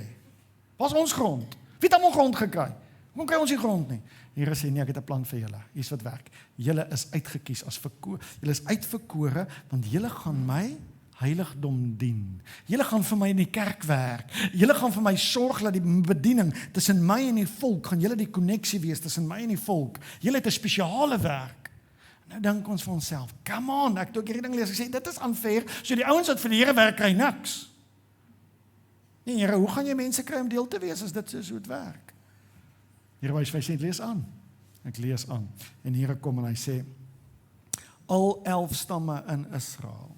Wat is ons grond? Wie het almal grond gekry? Hoekom kry ons nie grond nie? Here sê, nee, ek het 'n plan vir julle. Hier's wat werk. Julle is uitgekies as julle is uitverkore, want julle gaan my heiligdom dien. Julle gaan vir my in die kerk werk. Julle gaan vir my sorg dat die bediening tussen my en die volk, gaan julle die koneksie wees tussen my en die volk. Julle het 'n spesiale werk. Nou dink ons vir onsself, come on, ek het ook hierdie ding lees, ek sê, dit is unfair, so die ouens wat vir die Here werk, kry niks. Nee, Here, hoe gaan jy mense kry om deel te wees as dit so het werk? Here wys my sê, lees aan. Ek lees aan. En Here kom en hy sê, al 11 stamme in Israel.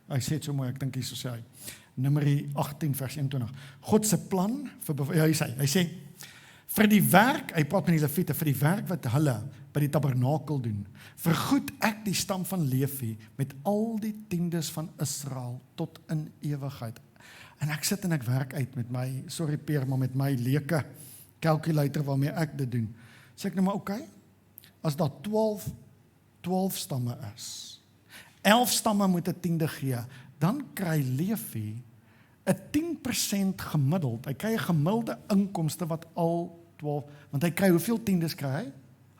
Hy sê het so mooi, ek dink hier so sê hy. Numeri 18 vers 21. God se plan vir hy sê vir die werk, hy praat met die Lewiete, vir die werk wat hulle by die tabernakel doen, vergoed ek die stam van Levi met al die tiendes van Israel tot in ewigheid. En ek sit en ek werk uit met my, sorry Peer, maar met my leuke calculator waarmee ek dit doen. Sê ek nou maar, okay, as daar 12 stamme is, 11 stamme moet 'n tiende gee, dan kry Levi 'n 10% gemiddeld. Hy kry 'n gemiddelde inkomste wat al 12, want hy kry hoeveel tiendes kry hy?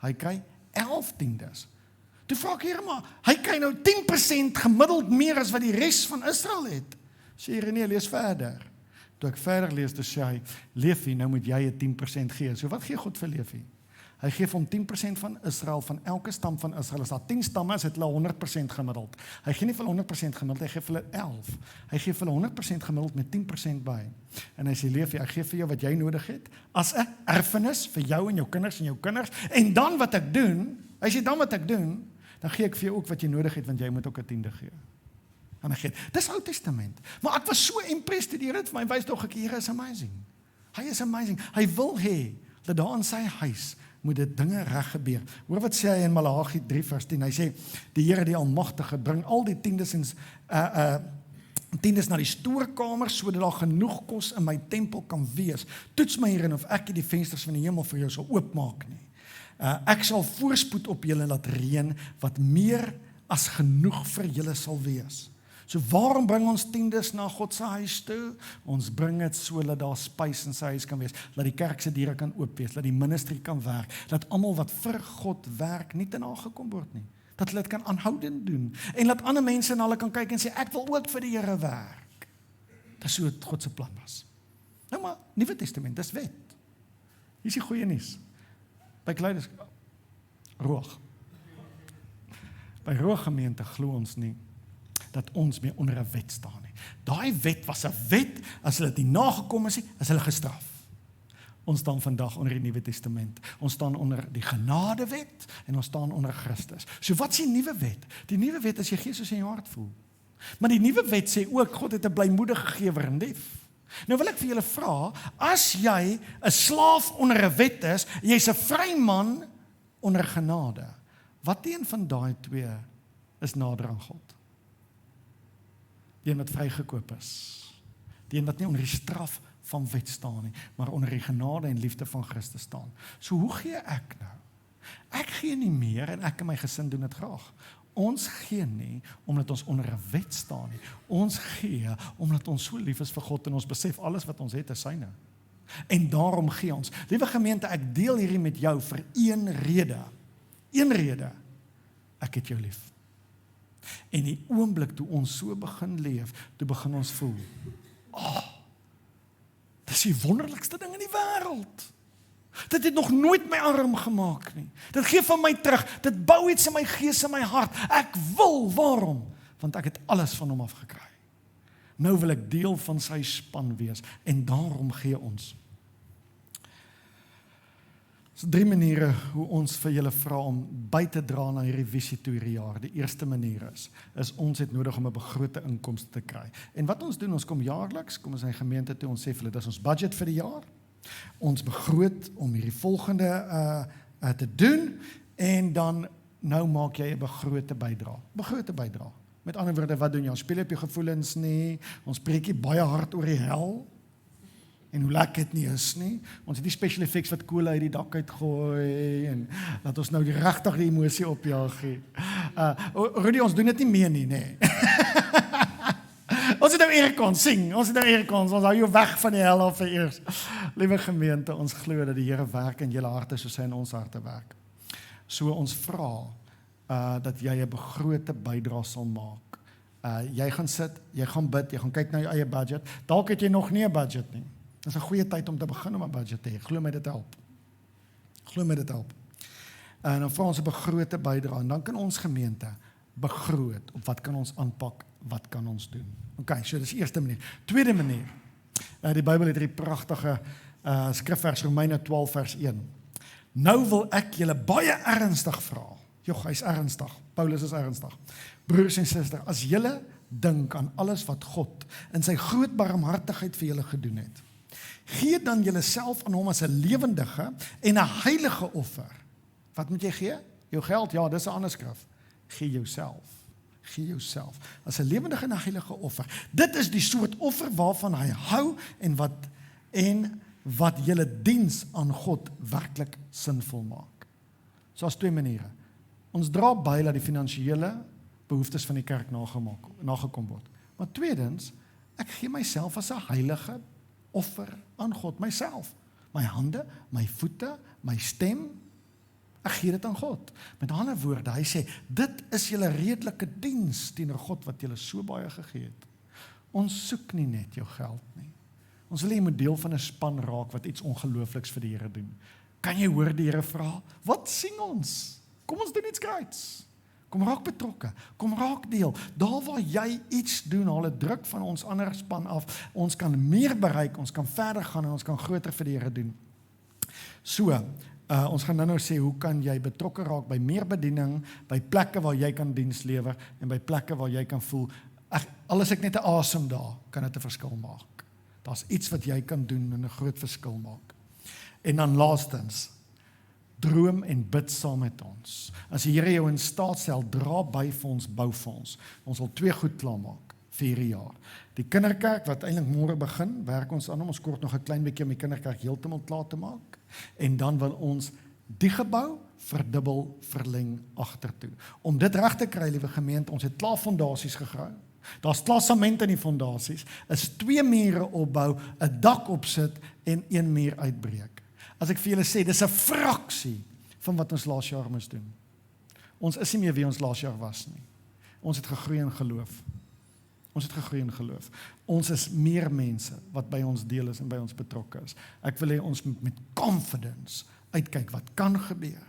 Hy kry 11 tiendes. Toe vra ek hier maar, hy kry nou 10% gemiddeld meer as wat die res van Israel het. Sê hier nee, lees verder. Toe ek verder lees, toe sê hy, Levi, nou moet jy 'n 10% gee. So wat gee God vir Levi? Hy gee vir hom 10% van Israel, van elke stam van Israel. As daar 10 stamme is, het hulle 100% gemiddeld. Hy gee nie vir hulle 100% gemiddeld, hy gee vir hulle 11. Hy gee vir hulle 100% gemiddeld met 10% by. En hy sê, Levi, ek gee vir jou wat jy nodig het, as 'n erfenis vir jou en jou kinders, en dan wat ek doen, hy sê, dan wat ek doen, dan gee ek vir jou ook wat jy nodig het, want jy moet ook 'n tiende gee. En hy gee, dis Ou Testament. Maar ek was so impressed, die Here het vir my wys tog ek, Here is amazing. Hy is amazing. Hy wil hê dat daar in sy huis moet dit dinge reg gebeur. Hoor wat sê hy in Maleagi 3 vers 10. Hy sê, die Here die Almagtige bring al die tiendes na die stoorkamer, sodat daar genoeg kos in my tempel kan wees. Toets my hierin of ek die vensters van die hemel vir jou sal oopmaak nie. Ek sal voorspoed op julle laat reën, wat meer as genoeg vir julle sal wees. So waarom bring ons tiendes na God se huis toe? Ons bring dit sodat daar spys in sy huis kan wees, dat die kerk se deure kan oop wees, dat die ministry kan werk, dat almal wat vir God werk nie te nagekom word nie. Dat hulle dit kan aanhoudend doen en dat ander mense na hulle kan kyk en sê ek wil ook vir die Here werk. Dis so wat God se plan was. Nou maar Nuwe Testament, dis wet. Hier is die goeie nuus. By Kleiders Roog. By Roog gemeente glo ons nie dat ons meer onder 'n wet staan nie. Daai wet was 'n wet, as hulle dit nie nagekom is nie, is hulle gestraf. Ons staan vandag onder die Nuwe Testament. Ons staan onder die genadewet en ons staan onder Christus. So wat is die nuwe wet? Die nuwe wet is jy gee soos jy in jou hart voel. Maar die nuwe wet sê ook God het 'n blymoedige gewer en lief. Nou wil ek vir julle vra, as jy 'n slaaf onder 'n wet is, jy's 'n vry man onder genade. Wat een van daai twee is nader aan God? Die een wat vrygekoop is. Die een wat nie onder die straf van wet staan nie, maar onder die genade en liefde van Christus staan. So hoe gee ek nou? Ek gee nie meer en ek en my gesin doen dit graag. Ons gee nie omdat ons onder 'n wet staan nie. Ons gee omdat ons so lief is vir God en ons besef alles wat ons het is syne. En daarom gee ons. Liewe gemeente, ek deel hierdie met jou vir een rede. Een rede. Ek het jou lief. En die oomblik toe ons so begin leef, toe begin ons voel, dis die wonderlikste ding in die wêreld. Dit het nog nooit my arm gemaak nie. Dit gee van my terug, dit bou iets in my gees en my hart. Ek wil, waarom? Want ek het alles van hom afgekry. Nou wil ek deel van sy span wees, en daarom gee ons. So 3 maniere hoe ons vir julle vra om by te dra na hierdie visie toe hierdie jaar. Die eerste manier is ons het nodig om 'n begrote inkomste te kry. En wat ons doen, ons kom jaarliks, kom ons in die gemeente toe, ons sê vir hulle, dis ons budget vir die jaar. Ons begroot om hierdie volgende te doen, en dan nou maak jy 'n begrote bydrae. Begrote bydrae. Met ander woorde, wat doen jy? Ons speel op jou gevoelens nie, ons preek nie baie hard oor die hel. En hoe lekker dit nie is nie. Ons het die special effects wat kool uit die dak uitgooi en dat ons nou die regtig die emosie opjaag. Rudy, ons doen dit nie meer nie, nee. Ons het nou aircons, sing, ons het nou aircons, ons hou jou weg van die hel af eers. Liewe gemeente, ons glo dat die Here werk in julle harte soos hy in ons harte werk. So ons vra dat jy 'n begrote bydrae sal maak. Jy gaan sit, jy gaan bid, jy gaan kyk na jou eie budget. Dalk het jy nog nie 'n budget nie. Dit is 'n goeie tyd om te begin om 'n budget te hê. Glo my, dit help. Glo my, dit help. En dan vra ons 'n begrote bydrae en dan kan ons gemeente begroot op wat kan ons aanpak, wat kan ons doen. Okay, so dis die eerste manier. Tweede manier. Die Bybel het hierdie pragtige skrifvers Romeine 12 vers 1. Nou wil ek julle baie ernstig vra. Joh, hy's ernstig. Paulus is ernstig. Broers en susters, as julle dink aan alles wat God in sy groot barmhartigheid vir julle gedoen het, gee dan julleself aan hom as 'n lewendige en 'n heilige offer. Wat moet jy gee? Jou geld? Ja, dis 'n ander skrif. Gee jouself. Gee jouself as 'n lewendige en 'n heilige offer. Dit is die soort offer waarvan hy hou en wat julle diens aan God werklik sinvol maak. So as twee maniere. Ons dra by dat die finansiële behoeftes van die kerk nagekom word. Maar tweedens, ek gee myself as 'n heilige offer aan God, myself. My hande, my voete, my stem, ek gee dit aan God. Met ander woorde, hy sê, dit is julle redelike diens teenoor God wat julle so baie gegee het. Ons soek nie net jou geld nie. Ons wil jy moet deel van 'n span raak wat iets ongeloofliks vir die Here doen. Kan jy hoor die Here vra, wat sien ons? Kom ons doen iets groots. Kom raak betrokke, kom raak deel. Daar waar jy iets doen, haal 'n druk van ons ander span af. Ons kan meer bereik, ons kan verder gaan en ons kan groter vir die Here doen. So, ons gaan nou sê, hoe kan jy betrokke raak by meer bediening, by plekke waar jy kan diens lewer en by plekke waar jy kan voel, al is ek net 'n asem daar, kan dit 'n verskil maak. Daar's iets wat jy kan doen en 'n groot verskil maak. En dan laastens, droom en bid saam met ons. As die Here jou in staat stel, dra by vir ons, bou vir ons. Ons wil 2 goed klaarmaak vir hierdie jaar. Die kinderkerk wat eintlik môre begin, werk ons aan om ons kort nog 'n klein bietjie om die kinderkerk heeltemal klaar te maak. En dan wil ons die gebou verdubbel, verleng agtertoe. Om dit reg te kry, liewe gemeente, ons het klaar fondasies gegrou. Daar's klaar sement in die fondasies, is 2 mure opbou, 'n dak opsit en 1 muur uitbreek. As ek vir julle sê, dis 'n fraksie van wat ons laas jaar moes doen. Ons is nie meer wie ons laas jaar was nie. Ons het gegroei in geloof. Ons is meer mense wat by ons deel is en by ons betrokke is. Ek wil hê ons moet met confidence uitkyk wat kan gebeur.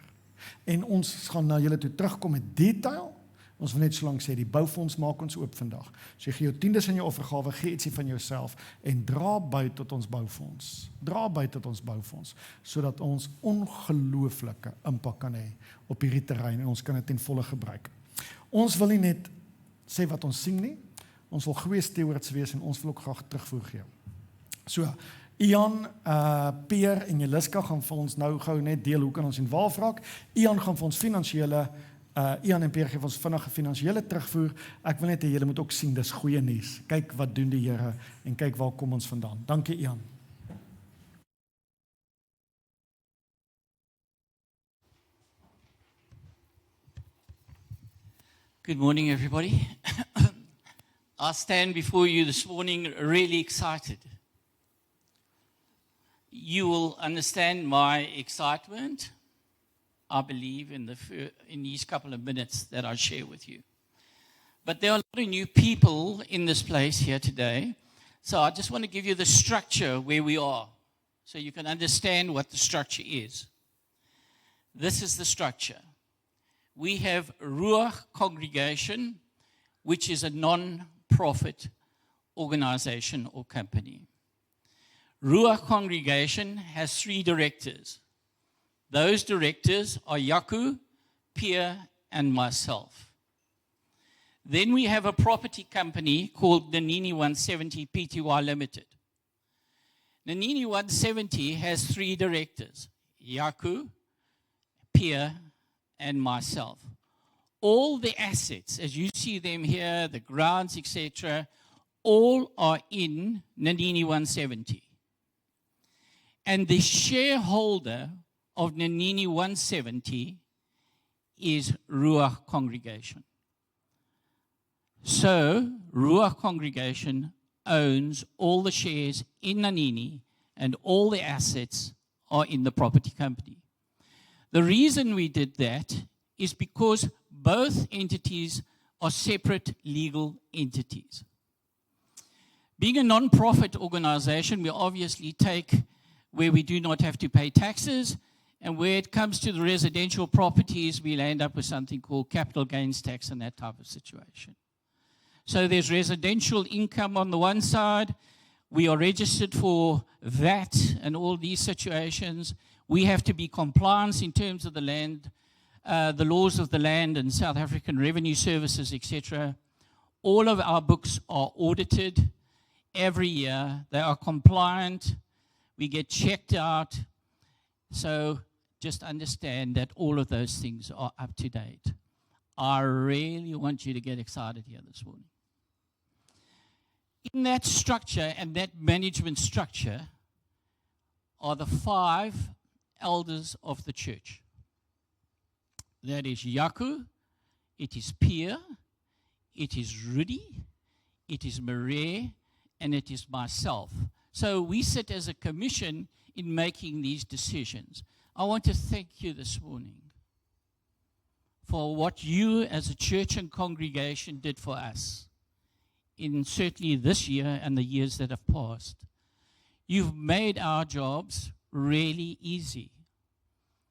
En ons gaan na julle toe terugkom met detail. Ons wil net so lank sê, die boufonds maak ons oop vandag. So jy gee jou tiendes in jou offergawe, gee ietsie van jouself en dra by tot ons boufonds. Sodat ons ongelooflike impak kan hê op hierdie terrein en ons kan dit ten volle gebruik. Ons wil nie net sê wat ons sien nie, ons wil goeie stewards wees en ons wil ook graag terugvoer gee. So, Ian, Peer en Jeliska gaan vir ons nou gou net deel hoe kan ons involve raak. Ian gaan vir ons finansiële Ian en Peer gee ons vinnige finansiële terugvoer. Ek wil net hê julle moet ook sien, dis goeie nuus. Kyk wat doen die Here en kyk waar kom ons vandaan. Dankie Ian. Good morning everybody. I stand before you this morning really excited. You will understand my excitement, I believe, in these couple of minutes that I share with you. But there are a lot of new people in this place here today, so I just want to give you the structure where we are, so you can understand what the structure is. This is the structure. We have Ruach Congregation, which is a non-profit organization or company. Ruach Congregation has 3 directors. Those directors are Yaku, Pierre, and myself. Then we have a property company called Nanini 170 Pty Limited. Nanini 170 has 3 directors, Yaku, Pierre, and myself. All the assets, as you see them here, the grounds, etc., all are in Nanini 170. And the shareholder of Nanini 170 is Ruach Congregation. So, Ruach Congregation owns all the shares in Nanini, and all the assets are in the property company. The reason we did that is because both entities are separate legal entities. Being a non-profit organization, we obviously take where we do not have to pay taxes, and where it comes to the residential properties, we'll end up with something called capital gains tax and that type of situation. So there's residential income on the one side. We are registered for VAT and all these situations. We have to be compliant in terms of the land, the laws of the land and South African Revenue Services, etc. All of our books are audited every year. They are compliant. We get checked out. So just understand that all of those things are up to date. I really want you to get excited here this morning. In that structure and that management structure are the 5 elders of the church. That is Yaku, it is Pierre, it is Rudy, it is Marie, and it is myself. So we sit as a commission in making these decisions. I want to thank you this morning for what you as a church and congregation did for us in certainly this year and the years that have passed. You've made our jobs really easy.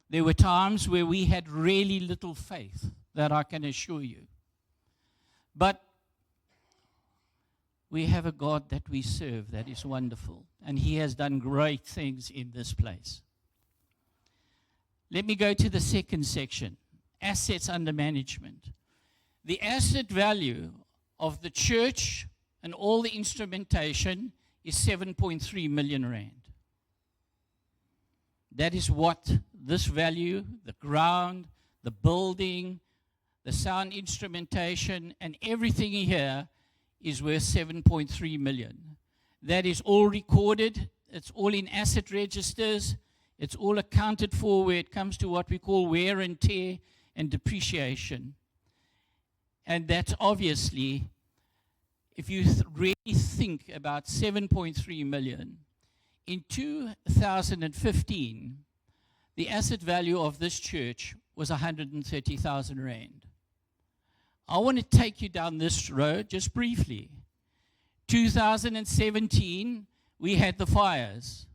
There were times where we had really little faith, that I can assure you. But we have a God that we serve that is wonderful, and He has done great things in this place. Let me go to the second section, assets under management. The asset value of the church and all the instrumentation is 7.3 million rand. That is what this value, the ground, the building, the sound instrumentation, and everything here is worth 7.3 million. That is all recorded. It's all in asset registers. It's all accounted for where it comes to what we call wear and tear and depreciation. And that's obviously, if you really think about 7.3 million, in 2015, the asset value of this church was 130,000 rand. I want to take you down this road just briefly. 2017, we had the fires.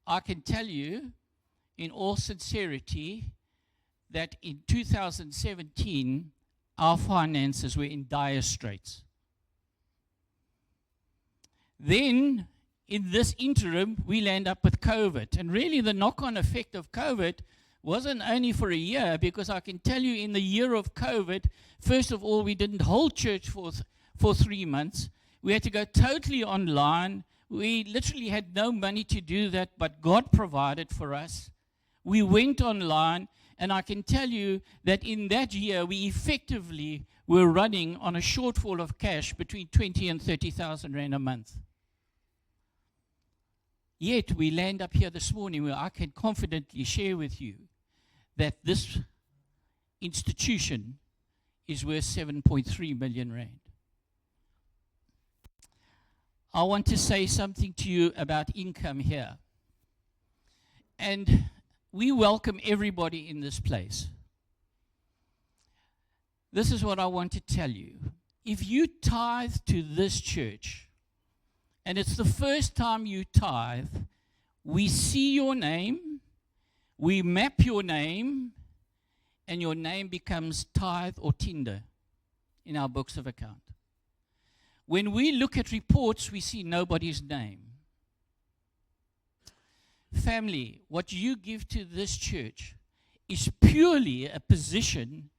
I can tell you, in all sincerity, that in 2017, our finances were in dire straits. Then, in this interim, we'll end up with COVID. And really, the knock-on effect of COVID wasn't only for a year, because I can tell you in the year of COVID, first of all, we didn't hold church for 3 months. We had to go totally online. We literally had no money to do that, but God provided for us. We went online, and I can tell you that in that year, we effectively were running on a shortfall of cash between 20 and 30,000 rand a month. Yet, we land up here this morning where I can confidently share with you that this institution is worth 7.3 million rand. I want to say something to you about income here. And we welcome everybody in this place. This is what I want to tell you. If you tithe to this church, and it's the first time you tithe, we see your name, we map your name, and your name becomes tithe or tinder in our books of account. When we look at reports, we see nobody's name. Family, what you give to this church is purely a position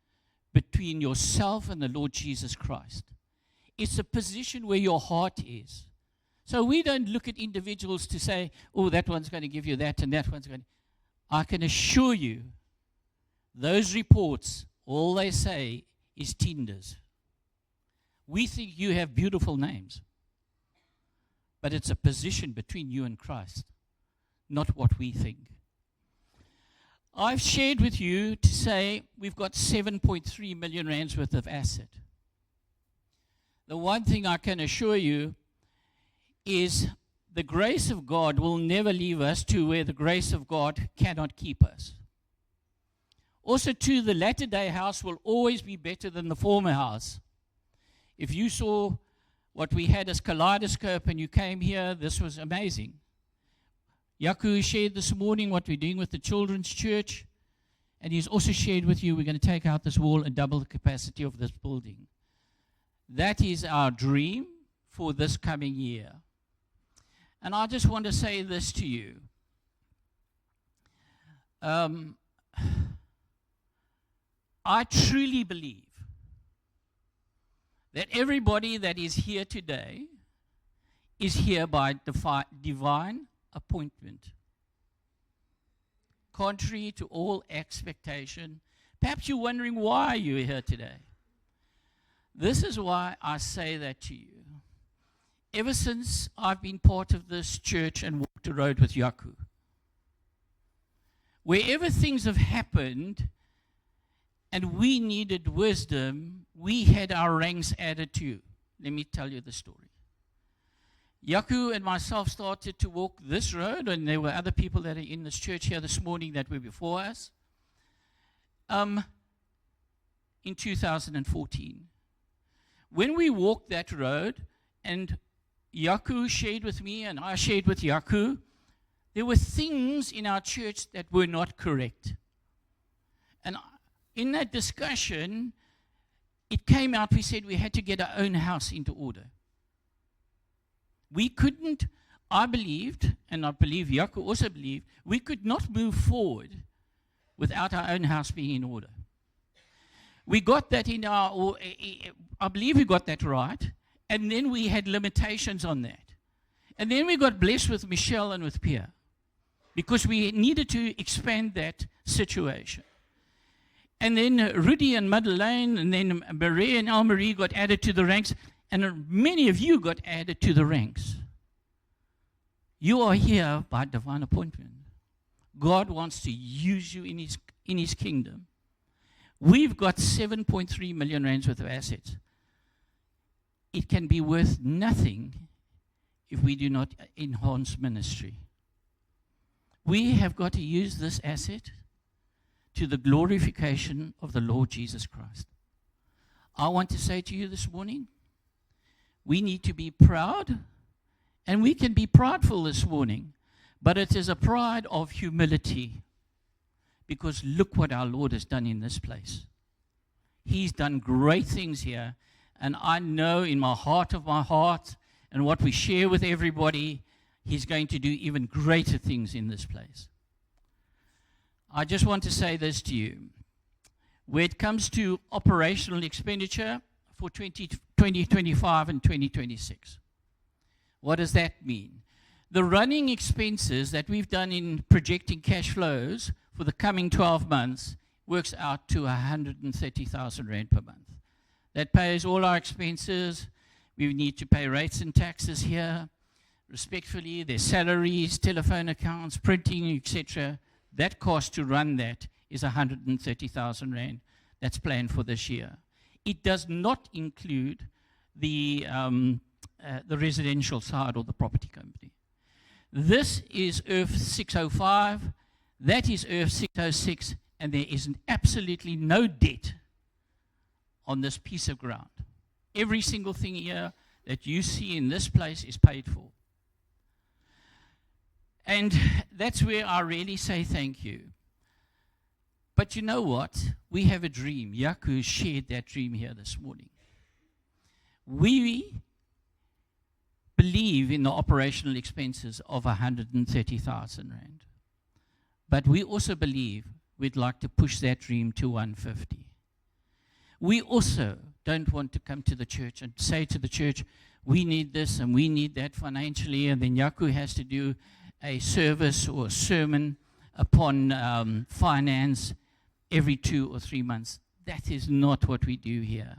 between yourself and the Lord Jesus Christ. It's a position where your heart is. So we don't look at individuals to say, oh, that one's going to give you that and that one's going to. I can assure you, those reports, all they say is tinders. We think you have beautiful names, but it's a position between you and Christ. not what we think. I've shared with you to say we've got 7.3 million rands worth of asset. The one thing I can assure you is the grace of God will never leave us to where the grace of God cannot keep us. Also, too, the latter-day house will always be better than the former house. If you saw what we had as Kaleidoscope and you came here, this was amazing. Yaku shared this morning what we're doing with the children's church, and he's also shared with you we're going to take out this wall and double the capacity of this building. That is our dream for this coming year. And I just want to say this to you. I truly believe that everybody that is here today is here by divine appointment. Contrary to all expectation, perhaps you're wondering why you're here today. This is why I say that to you. Ever since I've been part of this church and walked the road with Yaku, wherever things have happened and we needed wisdom, we had our ranks added too. Let me tell you the story. Yaku and myself started to walk this road, and there were other people that are in this church here this morning that were before us, in 2014. When we walked that road, and Yaku shared with me, and I shared with Yaku, there were things in our church that were not correct. And in that discussion, it came out, we said we had to get our own house into order. We couldn't, I believed, and I believe Yaku also believed, we could not move forward without our own house being in order. We got that in I believe we got that right, and then we had limitations on that. And then we got blessed with Michelle and with Pierre, because we needed to expand that situation. And then Rudy and Madeleine, and then Marie and Almarie got added to the ranks, and many of you got added to the ranks. You are here by divine appointment. God wants to use you in His kingdom. We've got 7.3 million rands worth of assets. It can be worth nothing if we do not enhance ministry. We have got to use this asset to the glorification of the Lord Jesus Christ. I want to say to you this morning, we need to be proud, and we can be prideful this morning, but it is a pride of humility, because look what our Lord has done in this place. He's done great things here, and I know in my heart of my heart, and what we share with everybody, He's going to do even greater things in this place. I just want to say this to you. When it comes to operational expenditure for 2025 and 2026, what does that mean? The running expenses that we've done in projecting cash flows for the coming 12 months works out to 130,000 rand per month. That pays all our expenses. We need to pay rates and taxes here. Respectfully, their salaries, telephone accounts, printing, etc. That cost to run that is 130,000 rand. That's planned for this year. It does not include the residential side or the property company. This is Earth 605, that is Earth 606, and there is absolutely no debt on this piece of ground. Every single thing here that you see in this place is paid for. And that's where I really say thank you. But you know what? We have a dream. Yaku shared that dream here this morning. We believe in the operational expenses of 130,000 rand. But we also believe we'd like to push that dream to 150. We also don't want to come to the church and say to the church, we need this and we need that financially, and then Yaku has to do a service or a sermon upon finance every 2 or 3 months. That is not what we do here.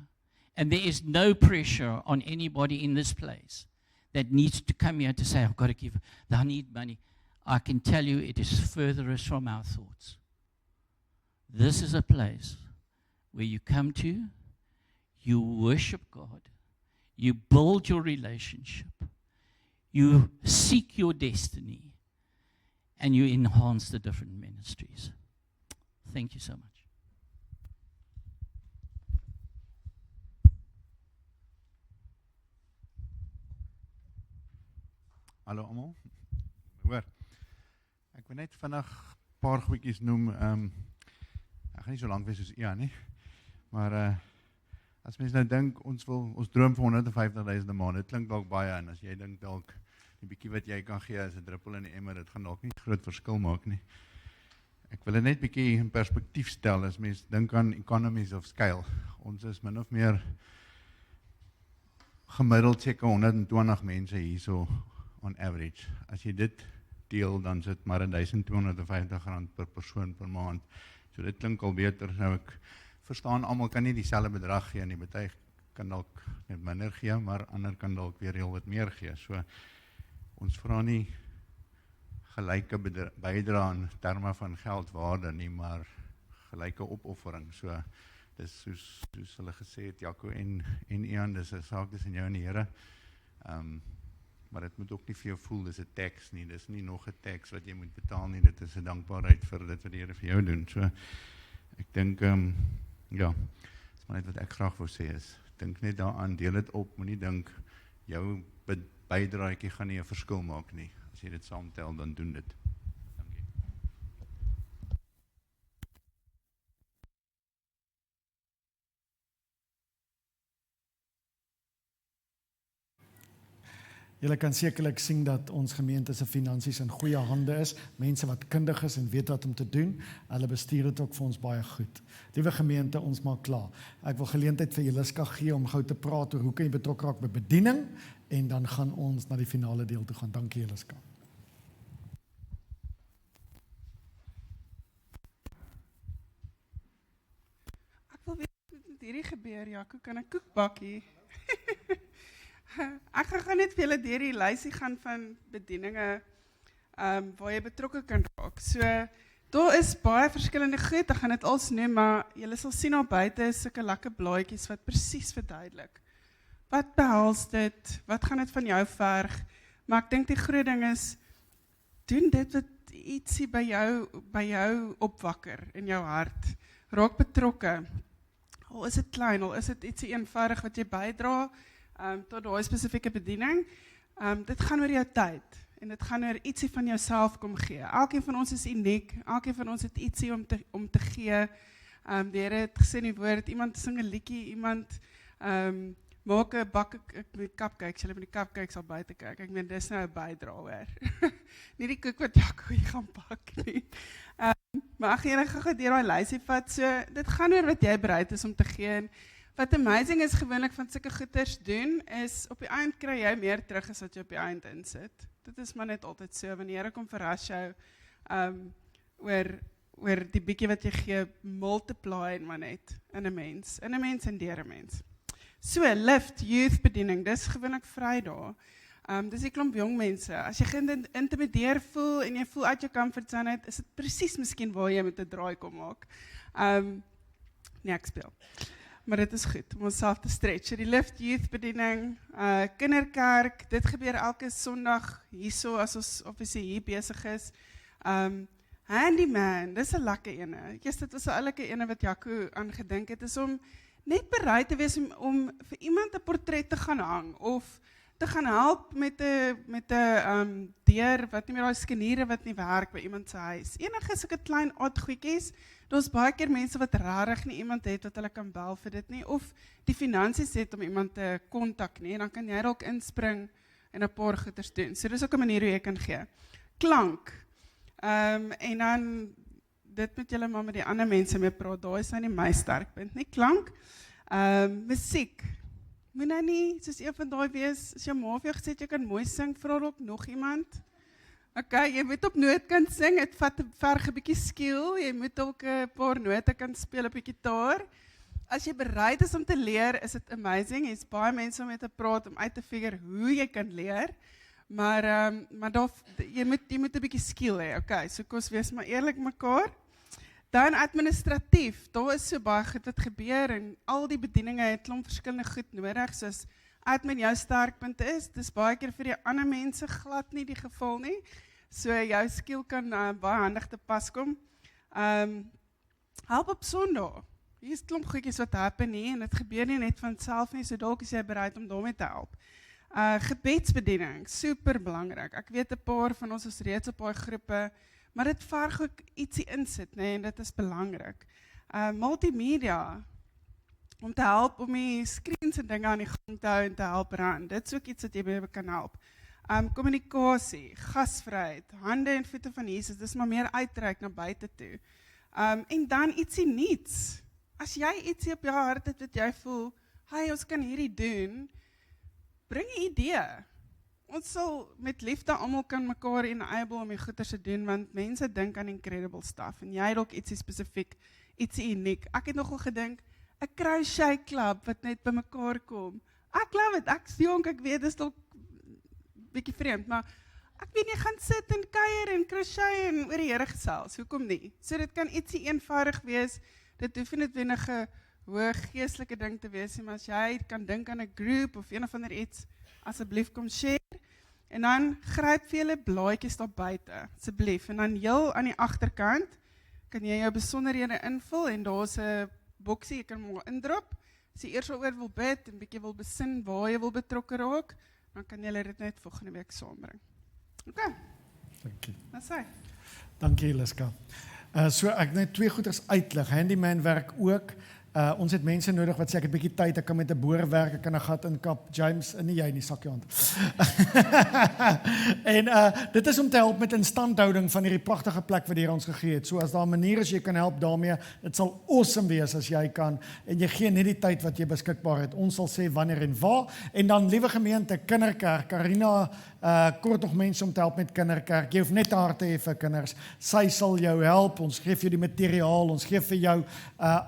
And there is no pressure on anybody in this place that needs to come here to say, I've got to give, I need money. I can tell you it is furthest from our thoughts. This is a place where you come to, you worship God, you build your relationship, you seek your destiny, and you enhance the different ministries. Thank you so much. Hallo almal. Hoor. Ek wil net vinnig 'n paar goedjies noem. Ek gaan nie so lank wees soos Ian nie. Maar as mens nou dink ons droom vir 150,000 'n maand. Dit klink dalk baie en as jy dink dalk die bietjie wat jy kan gee as 'n druppel in die emmer, dit gaan dalk nie groot verskil maak nie. Ek wil dit net bietjie in perspektief stel as mens dink aan economies of scale. Ons is min of meer gemiddeld seker 120 mense hierso on average. As jy dit deel, dan sit maar R1,250 per persoon per maand. So dit klink al beter. Nou ek verstaan, almal kan nie dieselfde bedrag gee nie. Party kan dalk net minder gee, maar ander kan dalk weer heel wat meer gee. So ons vra nie gelyke bydrae in terme van geldwaarde nie, maar gelyke opoffering. So dis soos hulle gesê het, Jaco en Ian, dis 'n saak tussen jou en die Here. Maar dit moet ook nie vir jou voel, dis 'n tax nie, dis nie nog 'n tax wat jy moet betaal nie, dit is 'n dankbaarheid vir dit wat die Here vir jou doen. So, ek dink, ja, dis maar net wat ek graag wou sê is, dink net daaraan, deel dit op, moenie dink, jou bydraetjie gaan nie 'n verskil maak nie. As jy dit saamtel, dan doen dit. Dankie. Julle kan sekerlik sien dat ons gemeente se finansies in goeie hande is, mense wat kundig is en weet wat om te doen, hulle bestuur dit ook vir ons baie goed. Liewe gemeente, ons maak klaar. Ek wil geleentheid vir Jeliska gee om gou te praat oor hoe kan jy betrokke raak by bediening, en dan gaan ons na die finale deel toe gaan. Dankie Jeliska. Ek wil weet wat met hierdie gebeur, Jaco, kan ek koek bak hier? Ek gaan net vir julle deur die lysie gaan van bedieninge waar jy betrokke kan raak. So, daar is baie verskillende goed, ek gaan dit als noem, maar julle sal sien daar buite is sulke lekker blaadjies wat presies verduidelik. Wat behels dit? Wat gaan dit van jou verg? Maar ek dink die groot ding is, doen dit wat ietsie by jou opwakker in jou hart. Raak betrokke. Al is dit klein, al is dit ietsie eenvoudig wat jy bydra, tot daai spesifieke bediening. Dit gaan oor jou tyd en dit gaan oor ietsie van jouself kom gee. Elkeen van ons is uniek, elkeen van ons het ietsie om te gee. Die Here het gesê in die woord, iemand sing 'n liedjie, iemand maak 'n bak met cupcakes, julle met die cupcakes al buite kyk. Ek meen dis nou 'n bydra hoor. Nie die koek wat Jaco hier gaan bak nie. Maar ek gaan julle gou deur daai lysie vat. So dit gaan oor wat jy bereid is om te gee. En wat amazing is gewoonlik van sulke goeders doen, is op die eind kry jy meer terug as wat jy op die eind insit. Dit is maar net altyd so, wanneer die Here kom verras jou, oor die bietjie wat jy gee, multiply maar net in 'n mens en deur 'n mens. So, Lift, youth bediening, dis gewoonlik Vrydag. Dis 'n klomp jong mense. As jy geïntimideer voel en jy voel uit jou comfort zone uit, is dit presies miskien waar jy met 'n draai kom maak. Nee, ek speel. Maar dit is goed, om onsself te stretch. Die Lift Youth bediening, kinderkerk, dit gebeur elke Sondag hierso, as ons obviously hier besig is. Handyman, dis 'n lekker ene. Dit was 'n oulike ene wat Jaco aan gedink het, is om net bereid te wees om vir iemand 'n portret te gaan hang, of te gaan help met 'n deur wat nie meer daai skeniere wat nie werk by iemand se huis. Enige sulke klein odd goedjies. Daar's baie keer mense wat regtig nie iemand het wat hulle kan bel vir dit nie, of die finansies het om iemand te kontak nie, en dan kan jy dalk inspring en 'n paar goeders doen. So dis ook 'n manier hoe jy kan gee. Klank. En dan dit met julle maar met die ander mense mee praat. Daai is nou nie my sterkpunt nie. Klank. Musiek. Moet nou nie soos een van daai wees, as jou ma vir jou gesê het jy kan mooi sing, vra dalk nog iemand. Okay, jy moet op noot kan sing, dit verg 'n bietjie skill, jy moet ook 'n paar note kan speel op die gitaar. As jy bereid is om te leer, is dit amazing, jy's baie mense om mee te praat, om uit te figure hoe jy kan leer, Maar daar, jy moet 'n bietjie skill hê. Okay, so kom ons wees maar eerlik mekaar. Dan administratief, daar is so baie goed wat gebeur en al die bedieninge het klomp verskillende goed nodig, soos admin jou sterkpunt is, dis baie keer vir die ander mense glad nie die geval nie, so jou skill kan baie handig te pas kom. Help op Sondag, hier is klomp goedjies wat happen nie, en dit gebeur nie net van self nie, so dalk is jy bereid om daarmee te help. Gebedsbediening, super belangrik, ek weet 'n paar van ons is reeds op daai groepe, maar dit verg ook ietsie insit, nee, en dit is belangrik. Multimedia, om te help om die screens en dinge aan die gang te hou en te help run, dit is ook iets wat jy mee kan help. Kommunikasie, gasvryheid, hande en voete van Jesus, dis maar meer uitreik na buite toe. En dan ietsie niets. As jy ietsie op jou hart het wat jy voel, hey, ons kan hierdie doen, bring 'n idee. Ons sal met liefde almal kan mekaar enable om die goeders te doen, want mense dink aan incredible stuff, en jy het ook ietsie spesifiek, ietsie uniek. Ek het nogal gedink, 'n crochet club wat net by mekaar kom. Ek love it, ek's jonk, ek weet, dis dalk bietjie vreemd, maar ek weet nie, gaan sit en kuier en crochet en oor die Here gesels, hoekom nie? So dit kan ietsie eenvoudig wees, dit hoef nie noodwendig 'n hoë geestelike ding te wees, maar as jy kan dink aan 'n groep of een of ander iets, asseblief kom share, en dan gryp vir julle blaadjies daar buite, asseblief, en dan heel aan die agterkant, kan jy jou besonderhede invul, en daar's 'n boksie, jy kan hom indrop, as jy eers oor wil bid, en bietjie wil besin waar jy wil betrokke raak, dan kan jy dit net volgende week saambring. Okay. Dankie. Dis hy. Dankie, Liska. So ek net 2 goeders uitlig. Handyman werk ook. Ons het mense nodig wat sê ek het 'n bietjie tyd, ek kan met 'n boor werk, ek kan 'n gat inkap. James, nie jy nie, sak jou hand. En dit is om te help met instandhouding van hierdie pragtige plek wat die Here ons gegee het. So as daar 'n manier is jy kan help daarmee, dit sal awesome wees as jy kan, en jy gee net die tyd wat jy beskikbaar het. Ons sal sê wanneer en waar. En dan, liewe gemeente, kinderkerk, Karina kort nog mense om te help met kinderkerk. Jy hoef net 'n hart te hê vir kinders. Sy sal jou help. Ons gee vir jou die materiaal, ons gee vir jou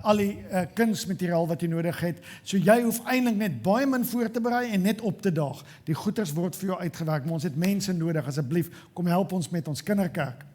al die kunsmateriaal wat jy nodig het. So jy hoef eintlik net baie min voor te berei en net op te daag. Die goeders word vir jou uitgewerk, maar ons het mense nodig. Asseblief, kom help ons met ons kinderkerk.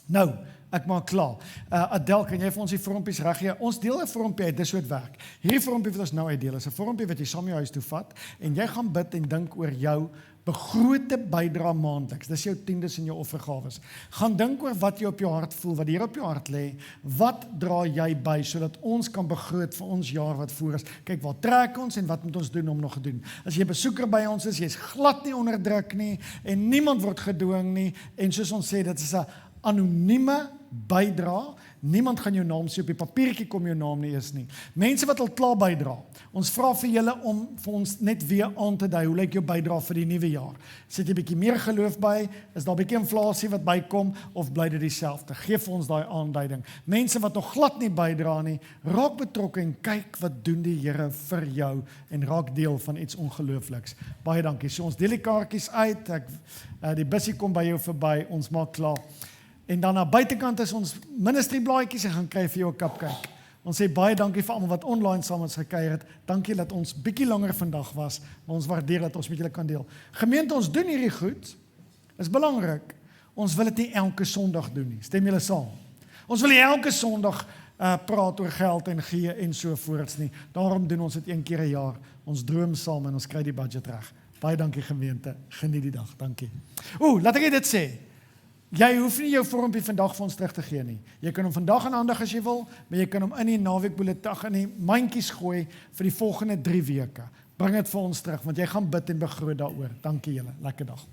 Nou, ek maak klaar. Adel, kan jy vir ons die vormpies reggee? Ons deel 'n vormpie uit, dis hoe dit werk. Hierdie vormpie wat ons nou uitdeel is 'n vormpie wat jy saam jou huis toe vat, en jy gaan bid en dink oor jou begrote bydra maandeliks. Dis jou tiendes en jou offergawes. Gaan dink oor wat jy op jou hart voel, wat die Here op jou hart lê. Wat dra jy by sodat ons kan begroot vir ons jaar wat voor is? Kyk, waar trek ons en wat moet ons doen om nog te doen? As jy besoeker by ons is, jy's glad nie onder druk nie en niemand word gedwing nie, en soos ons sê, dit is 'n anonieme bydra. Niemand gaan jou naam sê, op die papiertjie kom jou naam nie eens nie. Mense wat al klaar bydra, ons vra vir julle om vir ons net weer aan te dui, hoe lyk jou bydra vir die nuwe jaar? Sit jy 'n bietjie meer geloof by? Is daar 'n bietjie inflasie wat bykom, of bly dit dieselfde? Geef vir ons daai aanduiding. Mense wat nog glad nie bydra nie, raak betrokke en kyk wat doen die Here vir jou, en raak deel van iets ongeloofliks. Baie dankie. So ons deel die kaartjies uit, die bussie kom by jou verby, ons maak klaar. En dan aan buitekant is ons ministry blaadjies, en gaan kry vir jou 'n cupcake. Ons sê baie dankie vir almal wat online saam met ons gekuier het. Dankie dat ons bietjie langer vandag was, maar ons waardeer dat ons met julle kan deel. Gemeente, ons doen hierdie goed. Is belangrik. Ons wil dit nie elke Sondag doen nie. Stem julle saam? Ons wil nie elke Sondag praat oor geld en gee en so voorts nie. Daarom doen ons dit 1 keer 'n jaar. Ons droom saam en ons kry die budget reg. Baie dankie gemeente. Geniet die dag. Dankie. Laat ek dit sê. Jy hoef nie jou vormpie vandag vir ons terug te gee nie. Jy kan hom vandag aanhandig as jy wil, maar jy kan hom in die naweekbulletin in die mandjies gooi vir die volgende 3 weke. Bring dit vir ons terug, want jy gaan bid en begroot daaroor. Dankie julle. Lekker dag.